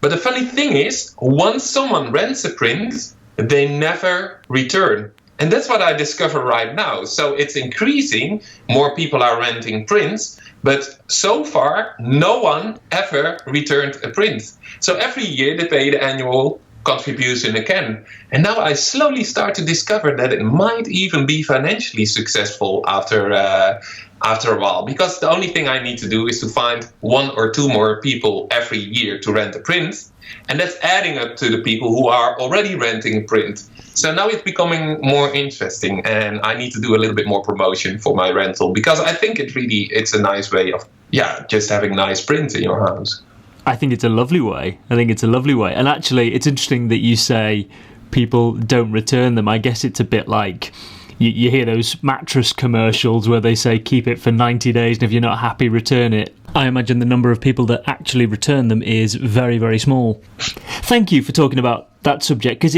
But the funny thing is, once someone rents a print, they never return. And that's what I discover right now. So it's increasing. More people are renting prints. But so far, no one ever returned a print. So every year they pay the annual contribution again. And now I slowly start to discover that it might even be financially successful after a while. Because the only thing I need to do is to find 1 or 2 more people every year to rent a print. And that's adding up to the people who are already renting a print. So now it's becoming more interesting, and I need to do a little bit more promotion for my rental because I think it's a nice way of just having nice prints in your house. I think it's a lovely way. And actually, it's interesting that you say people don't return them. I guess it's a bit like you hear those mattress commercials where they say keep it for 90 days and if you're not happy, return it. I imagine the number of people that actually return them is very, very small. Thank you for talking about that subject because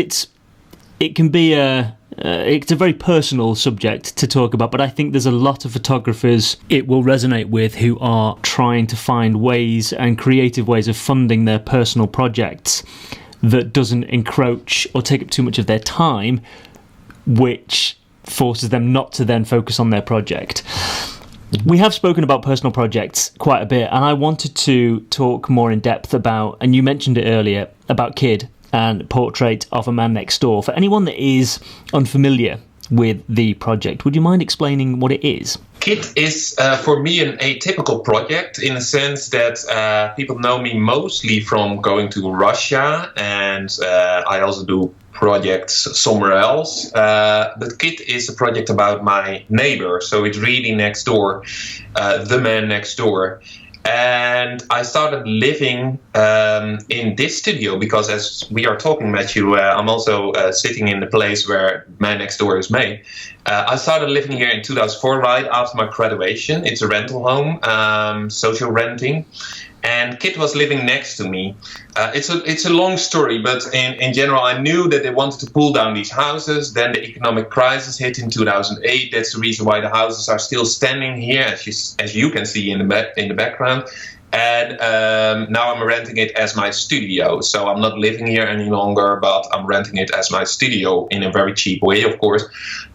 it can be it's a very personal subject to talk about, but I think there's a lot of photographers it will resonate with who are trying to find ways and creative ways of funding their personal projects that doesn't encroach or take up too much of their time, which forces them not to then focus on their project. We have spoken about personal projects quite a bit, and I wanted to talk more in depth about, and you mentioned it earlier, about Kid and Portrait of a Man Next Door. For anyone that is unfamiliar with the project, would you mind explaining what it is? Kid is, for me, an atypical project in the sense that people know me mostly from going to Russia, and I also do projects somewhere else. But Kid is a project about my neighbor, so it's really next door, the man next door. And I started living in this studio because as we are talking, Matthew, I'm also sitting in the place where Man Next Door is made. I started living here in 2004, right after my graduation. It's a rental home, social renting. And Kit was living next to me. It's a long story, but in general, I knew that they wanted to pull down these houses. Then the economic crisis hit in 2008. That's the reason why the houses are still standing here, as you can see in the background. And now I'm renting it as my studio. So I'm not living here any longer, but I'm renting it as my studio in a very cheap way, of course.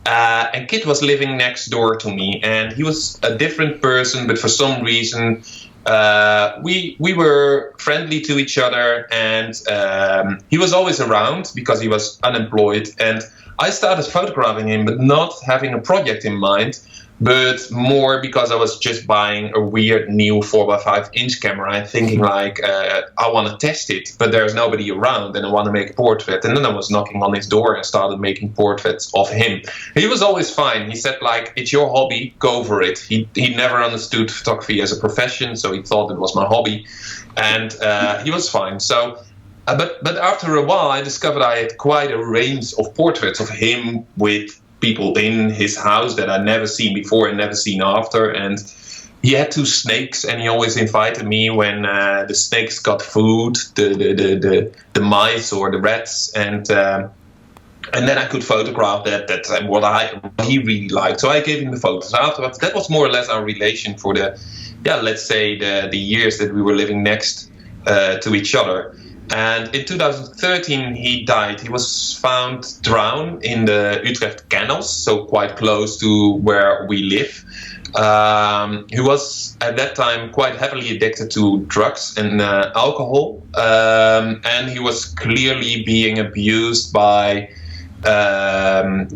And Kit was living next door to me, and he was a different person, but for some reason, we were friendly to each other, and he was always around because he was unemployed. And I started photographing him, but not having a project in mind, but more because I was just buying a weird new 4x5-inch camera and thinking like, I want to test it, but there's nobody around and I want to make a portrait. And then I was knocking on his door and started making portraits of him. He was always fine. He said like, it's your hobby, go for it. He never understood photography as a profession, so he thought it was my hobby. And he was fine. So, but after a while, I discovered I had quite a range of portraits of him with people in his house that I'd never seen before and never seen after. And he had 2 snakes, and he always invited me when the snakes got food, the mice or the rats, and then I could photograph that what he really liked. So I gave him the photos afterwards. That was more or less our relation for let's say the years that we were living next to each other. And in 2013, he died. He was found drowned in the Utrecht canals, so quite close to where we live. He was at that time quite heavily addicted to drugs and alcohol, and he was clearly being abused by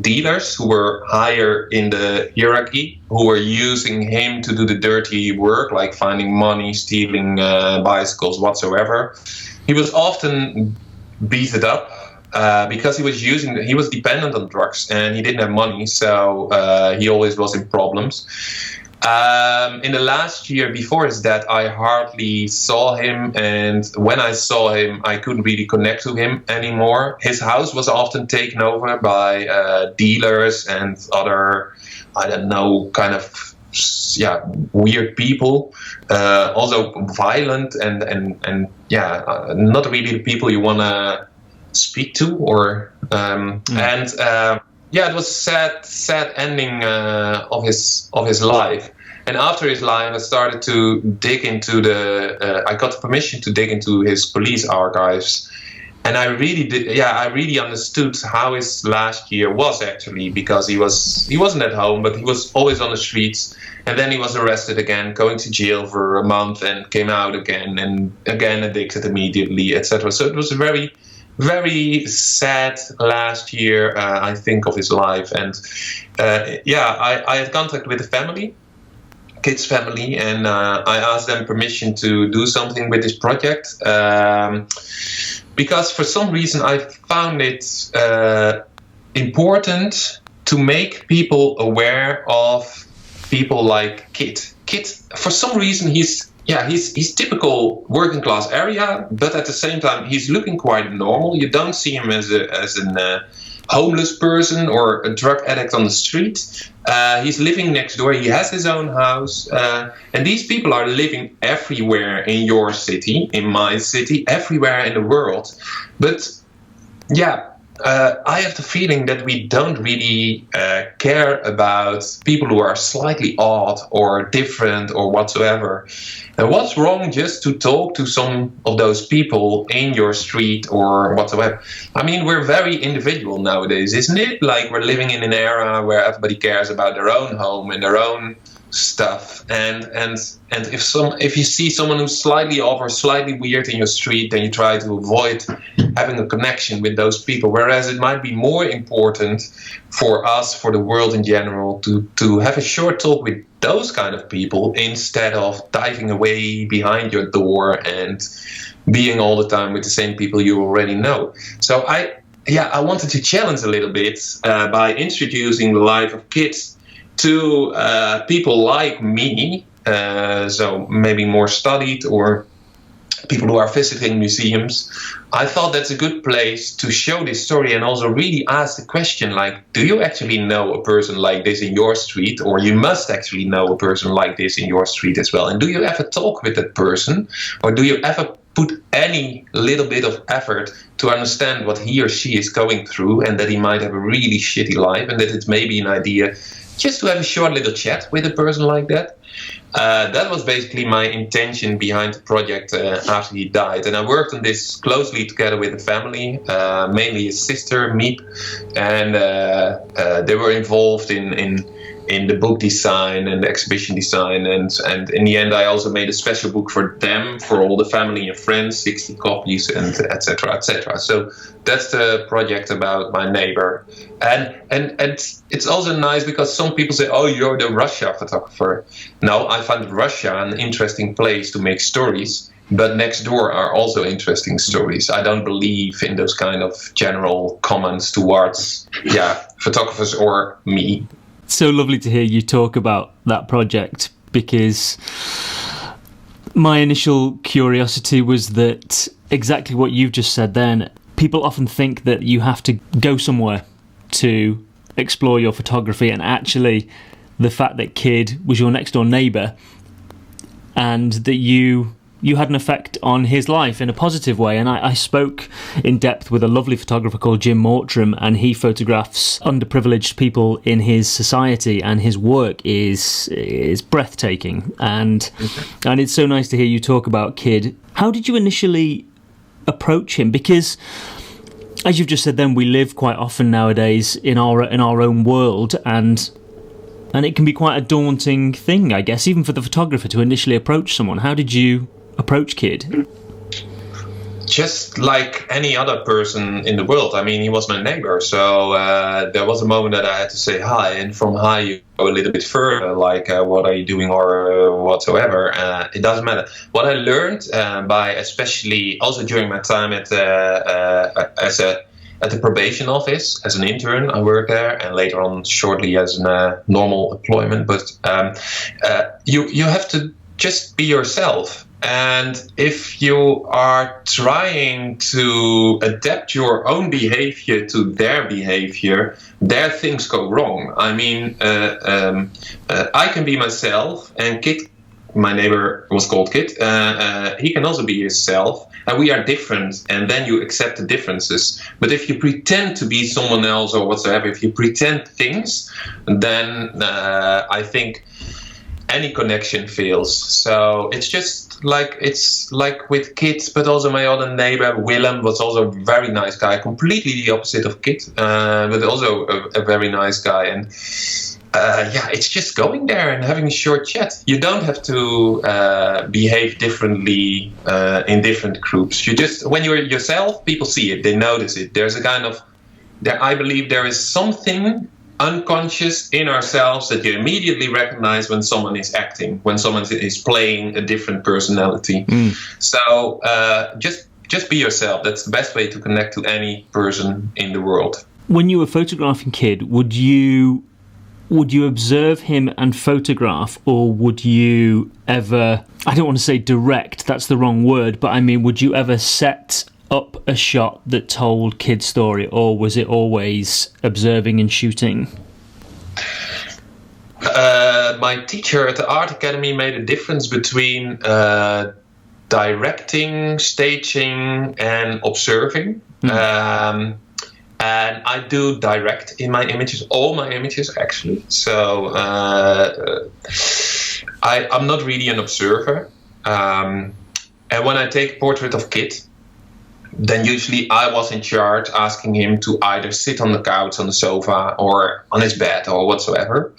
dealers who were higher in the hierarchy, who were using him to do the dirty work, like finding money, stealing bicycles, whatsoever. He was often beaten up because he was dependent on drugs and he didn't have money, so he always was in problems. In the last year before his death, I hardly saw him, and when I saw him, I couldn't really connect to him anymore. His house was often taken over by dealers and other, I don't know, kind of weird people, also violent and not really the people you want to speak to, or it was a sad ending of his life. And after his life, I started to dig into I got permission to dig into his police archives. And I really understood how his last year was actually, because he wasn't at home, but he was always on the streets. And then he was arrested again, going to jail for a month, and came out again, and again addicted immediately, etc. So it was a very, very sad last year, I think, of his life. And I had contact with the family, kid's family, and I asked them permission to do something with this project. Because for some reason I found it important to make people aware of people like Kit. Kit, for some reason, he's typical working class area, but at the same time he's looking quite normal. You don't see him as a homeless person or a drug addict on the street. He's living next door. He has his own house. And these people are living everywhere in your city, in my city, everywhere in the world. But I have the feeling that we don't really care about people who are slightly odd or different or whatsoever. And what's wrong just to talk to some of those people in your street or whatsoever? I mean, we're very individual nowadays, isn't it? Like, we're living in an era where everybody cares about their own home and their own stuff. And if you see someone who's slightly off or slightly weird in your street, then you try to avoid having a connection with those people. Whereas it might be more important for us, for the world in general, to have a short talk with those kind of people instead of diving away behind your door and being all the time with the same people you already know. So I wanted to challenge a little bit by introducing the life of kids to people like me, so maybe more studied, or people who are visiting museums. I thought that's a good place to show this story and also really ask the question, like, do you actually know a person like this in your street? Or you must actually know a person like this in your street as well. And do you ever talk with that person? Or do you ever put any little bit of effort to understand what he or she is going through, and that he might have a really shitty life, and that it's maybe an idea just to have a short little chat with a person like that? That was basically my intention behind the project after he died. And I worked on this closely together with the family, mainly his sister, Miep. And they were involved in in the book design and the exhibition design, and in the end I also made a special book for them, for all the family and friends, 60 copies, and etc. etc. So that's the project about my neighbor. And it's also nice because some people say, oh, you're the Russia photographer. No, I find Russia an interesting place to make stories, but next door are also interesting stories. I don't believe in those kind of general comments towards photographers or me. So lovely to hear you talk about that project, because my initial curiosity was that exactly what you've just said then. People often think that you have to go somewhere to explore your photography, and actually the fact that Kid was your next door neighbour and that you had an effect on his life in a positive way. And I spoke in depth with a lovely photographer called Jim Mortram, and he photographs underprivileged people in his society, and his work is breathtaking. And it's so nice to hear you talk about Kid. How did you initially approach him? Because, as you've just said then, we live quite often nowadays in our own world, and it can be quite a daunting thing, I guess, even for the photographer to initially approach someone. How did you approach Kid? Just like any other person in the world. I mean, he was my neighbor, so there was a moment that I had to say hi, and from hi you go a little bit further, like what are you doing or whatsoever. It doesn't matter. What I learned by, especially also during my time at the probation office as an intern, I worked there, and later on shortly as a normal employment. But you have to just be yourself. And if you are trying to adapt your own behavior to their behavior, there things go wrong. I mean, I can be myself, and Kit, my neighbor was called Kit, he can also be himself, and we are different, and then you accept the differences. But if you pretend to be someone else or whatsoever, if you pretend things, then I think any connection fails. So it's like with kids, but also my other neighbor Willem was also a very nice guy, completely the opposite of Kit, but also a very nice guy. And it's just going there and having a short chat. You don't have to behave differently in different groups. You just, when you're yourself, people see it, they notice it. There's a kind of, I believe there is something unconscious in ourselves that you immediately recognize when someone is acting, when someone is playing a different personality. So just be yourself. That's the best way to connect to any person in the world. When you were photographing Kid, would you observe him and photograph, or would you ever, I don't want to say direct, that's the wrong word, but I mean, would you ever set up a shot that told Kid's story, or was it always observing and shooting? My teacher at the Art Academy made a difference between directing, staging, and observing. And I do direct in my images, all my images actually. So I'm not really an observer. And when I take a portrait of Kid, then usually I was in charge, asking him to either sit on the couch, on the sofa, or on his bed, or whatsoever.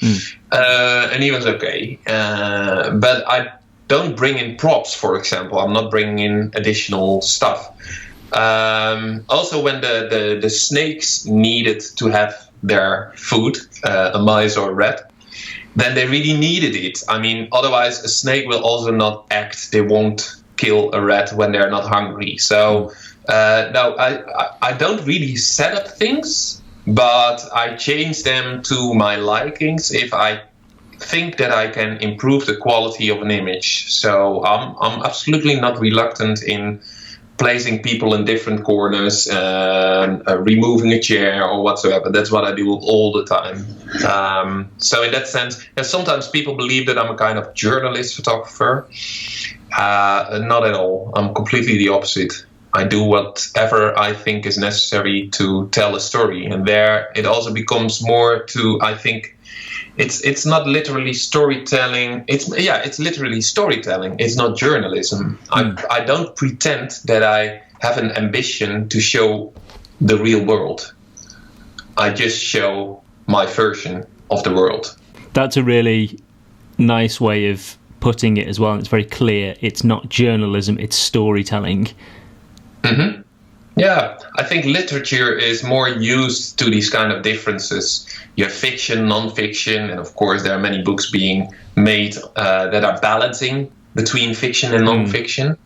And he was okay. But I don't bring in props, for example. I'm not bringing in additional stuff. Also, when the snakes needed to have their food, a mice or a rat, then they really needed it. I mean, otherwise a snake will also not act. They won't kill a rat when they're not hungry. So no, I don't really set up things, but I change them to my likings if I think that I can improve the quality of an image. So I'm absolutely not reluctant in placing people in different corners, removing a chair or whatsoever. That's what I do all the time. So in that sense, sometimes people believe that I'm a kind of journalist photographer. Not at all. I'm completely the opposite. I do whatever I think is necessary to tell a story, and there it also becomes more to, I think, it's not literally storytelling. It's literally storytelling. It's not journalism. I don't pretend that I have an ambition to show the real world. I just show my version of the world. That's a really nice way of putting it as well. And it's very clear. It's not journalism, it's storytelling. Mm-hmm. Yeah, I think literature is more used to these kind of differences. You have fiction, non-fiction, and of course there are many books being made that are balancing between fiction and non-fiction.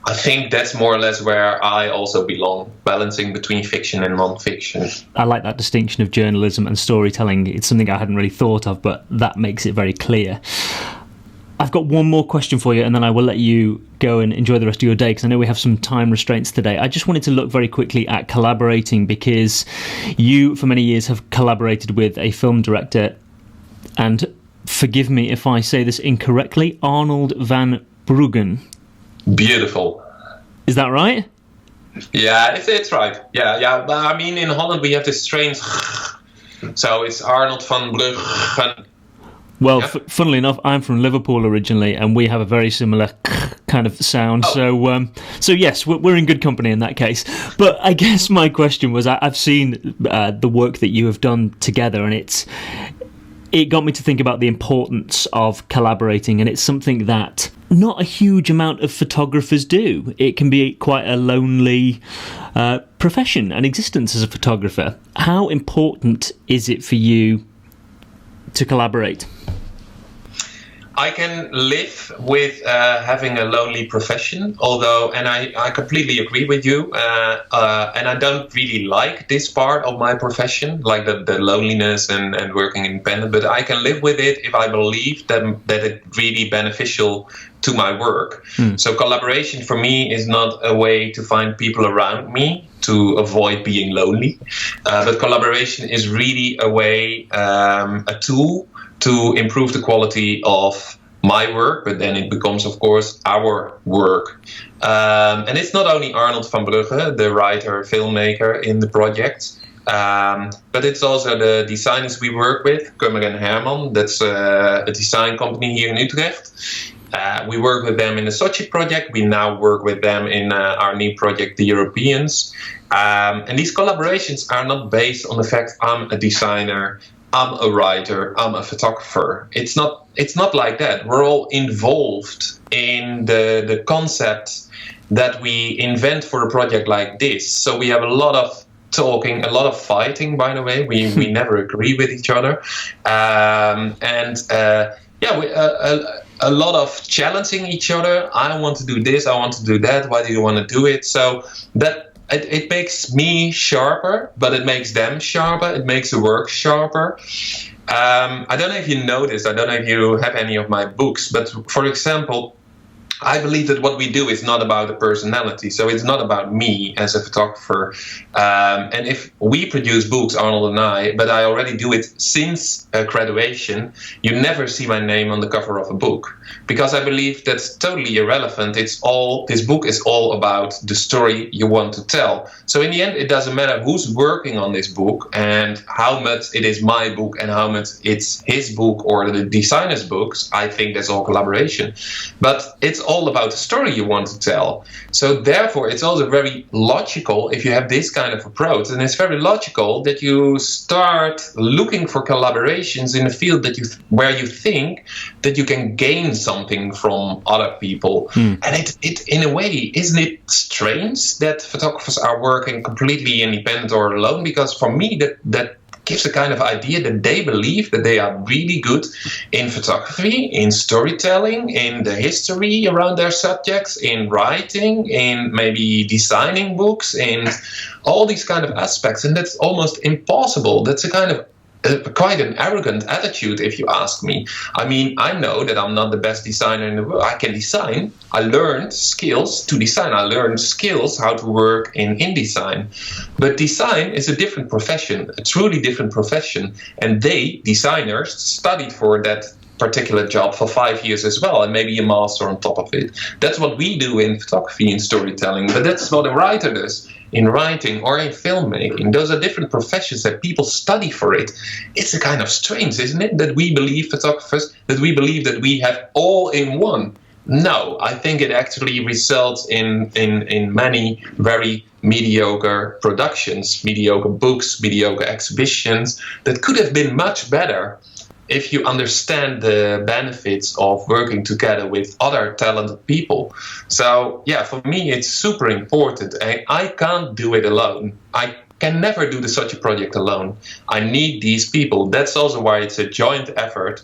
I think that's more or less where I also belong, balancing between fiction and non-fiction. I like that distinction of journalism and storytelling. It's something I hadn't really thought of, but that makes it very clear. I've got one more question for you, and then I will let you go and enjoy the rest of your day, because I know we have some time restraints today. I just wanted to look very quickly at collaborating, because you, for many years, have collaborated with a film director, and forgive me if I say this incorrectly, Arnold van Bruggen. Beautiful. Is that right? Yeah, it's right. Yeah. But I mean, in Holland we have this strange, so it's Arnold van Bruggen. Well, funnily enough, I'm from Liverpool originally, and we have a very similar kind of sound. Oh. So yes, we're in good company in that case. But I guess my question was, I've seen the work that you have done together, and it got me to think about the importance of collaborating, and it's something that not a huge amount of photographers do. It can be quite a lonely profession and existence as a photographer. How important is it for you to collaborate? I can live with having a lonely profession, although, and I completely agree with you, and I don't really like this part of my profession, like the loneliness and working independent, but I can live with it if I believe that it's really beneficial to my work. So collaboration for me is not a way to find people around me to avoid being lonely, but collaboration is really a way, a tool to improve the quality of my work, but then it becomes, of course, our work. And it's not only Arnold van Bruggen, the writer, filmmaker in the project, but it's also the designers we work with, Kummer and Herman. That's a design company here in Utrecht. We work with them in the Sochi project. We now work with them in our new project, The Europeans. And these collaborations are not based on the fact I'm a designer, I'm a writer, I'm a photographer. It's not like that. We're all involved in the concept that we invent for a project like this. So we have a lot of talking, a lot of fighting, by the way. We never agree with each other. A lot of challenging each other. I want to do this, I want to do that. Why do you want to do it? So that it makes me sharper, but it makes them sharper. It makes the work sharper. I don't know if you know this. I don't know if you have any of my books, but for example, I believe that what we do is not about the personality. So it's not about me as a photographer. And if we produce books, Arnold and I, but I already do it since graduation, you never see my name on the cover of a book. Because I believe that's totally irrelevant. This book is all about the story you want to tell. So in the end, it doesn't matter who's working on this book and how much it is my book and how much it's his book or the designer's books. I think that's all collaboration. But it's all about the story you want to tell. So therefore, it's also very logical if you have this kind of approach. And it's very logical that you start looking for collaborations in a field where you think that you can gain something from other people. And it in a way, isn't it strange that photographers are working completely independent or alone? Because for me, that gives a kind of idea that they believe that they are really good in photography, in storytelling, in the history around their subjects, in writing, in maybe designing books, in all these kind of aspects. And that's almost impossible. That's a kind of quite an arrogant attitude, if you ask me. I mean, I know that I'm not the best designer in the world. I can design. I learned skills to design. I learned skills how to work in InDesign. But design is a different profession, a truly different profession. And designers, studied for that particular job for 5 years as well, and maybe a master on top of it. That's what we do in photography and storytelling, but that's what a writer does in writing or in filmmaking. Those are different professions that people study for it. It's a kind of strange, isn't it, that we believe, photographers, that we believe that we have all in one. No, I think it actually results in many very mediocre productions, mediocre books, mediocre exhibitions that could have been much better if you understand the benefits of working together with other talented people. So yeah, for me, it's super important. And I can't do it alone. I can never do such a project alone. I need these people. That's also why it's a joint effort.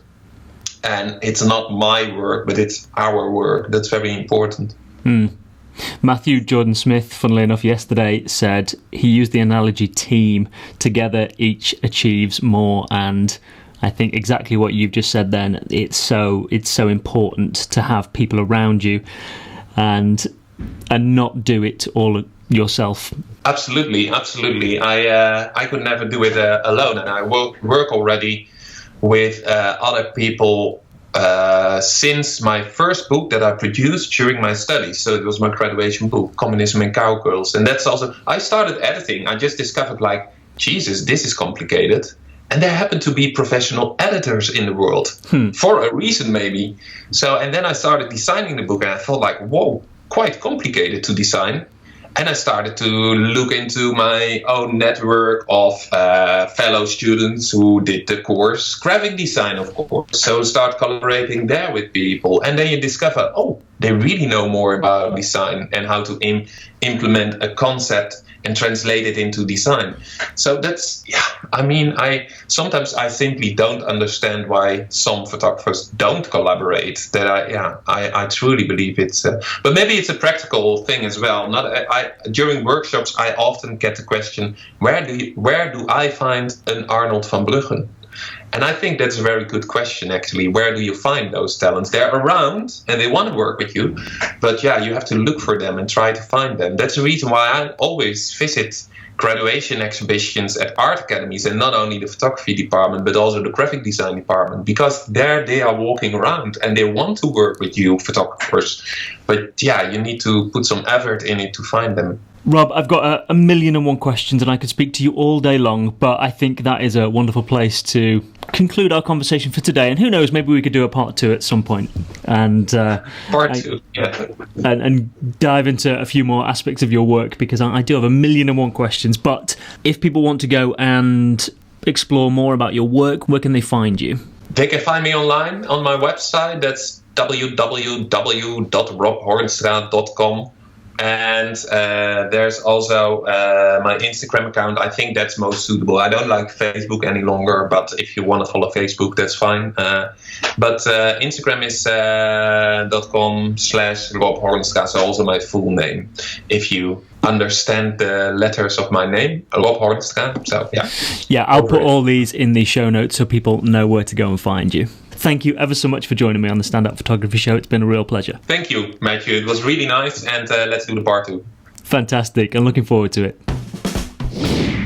And it's not my work, but it's our work. That's very important. Matthew Jordan Smith, funnily enough, yesterday said he used the analogy team. Together, each achieves more. And I think exactly what you've just said then, it's so important to have people around you and not do it all yourself. Absolutely. I could never do it alone. And I work already with other people since my first book that I produced during my studies. So it was my graduation book, Communism and Cowgirls. And that's also, I started editing. I just discovered, like, Jesus, this is complicated. And there happen to be professional editors in the world for a reason, maybe. So, and then I started designing the book and I thought, like, whoa, quite complicated to design. And I started to look into my own network of fellow students who did the course, graphic design, of course. So start collaborating there with people. And then you discover, oh, they really know more about design and how to implement a concept and translate it into design. So that's, I sometimes simply don't understand why some photographers don't collaborate. That I truly believe it's, but maybe it's a practical thing as well. During workshops, I often get the question, where do I find an Arnold van Bruggen? And I think that's a very good question, actually. Where do you find those talents? They're around and they want to work with you. But yeah, you have to look for them and try to find them. That's the reason why I always visit graduation exhibitions at art academies, and not only the photography department, but also the graphic design department, because there they are walking around and they want to work with you, photographers. But yeah, you need to put some effort in it to find them. Rob, I've got a million and one questions and I could speak to you all day long, but I think that is a wonderful place to conclude our conversation for today. And who knows, maybe we could do a part 2 at some point and part 2, yeah, and dive into a few more aspects of your work, because I do have a million and one questions. But if people want to go and explore more about your work, where can they find you? They can find me online on my website. That's www.robhornstra.com. And there's also my Instagram account. I think that's most suitable. I don't like Facebook any longer, but if you want to follow Facebook, that's fine. But Instagram is .com/Rob Hornstra, so also my full name. If you understand the letters of my name, Rob Hornstra. So yeah. Yeah, I'll put all these in the show notes so people know where to go and find you. Thank you ever so much for joining me on the Standout Photography Show. It's been a real pleasure. Thank you, Matthew. It was really nice, and let's do the part 2. Fantastic. I'm looking forward to it.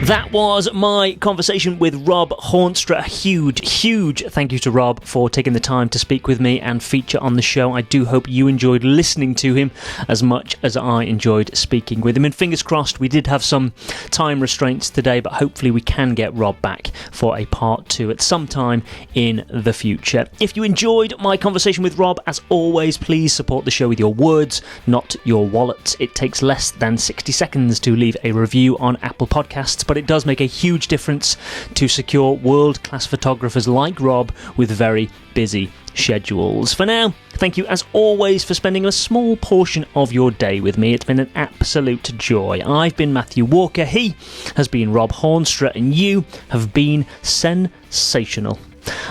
That was my conversation with Rob Hornstra. Huge thank you to Rob for taking the time to speak with me and feature on the show. I do hope you enjoyed listening to him as much as I enjoyed speaking with him. And fingers crossed, we did have some time restraints today, but hopefully we can get Rob back for a part 2 at some time in the future. If you enjoyed my conversation with Rob, as always, please support the show with your words, not your wallet. It takes less than 60 seconds to leave a review on Apple Podcasts, but it does make a huge difference to secure world-class photographers like Rob with very busy schedules. For now, thank you as always for spending a small portion of your day with me. It's been an absolute joy. I've been Matthew Walker, he has been Rob Hornstra, and you have been sensational.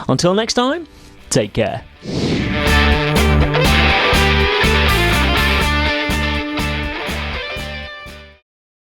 Until next time, take care.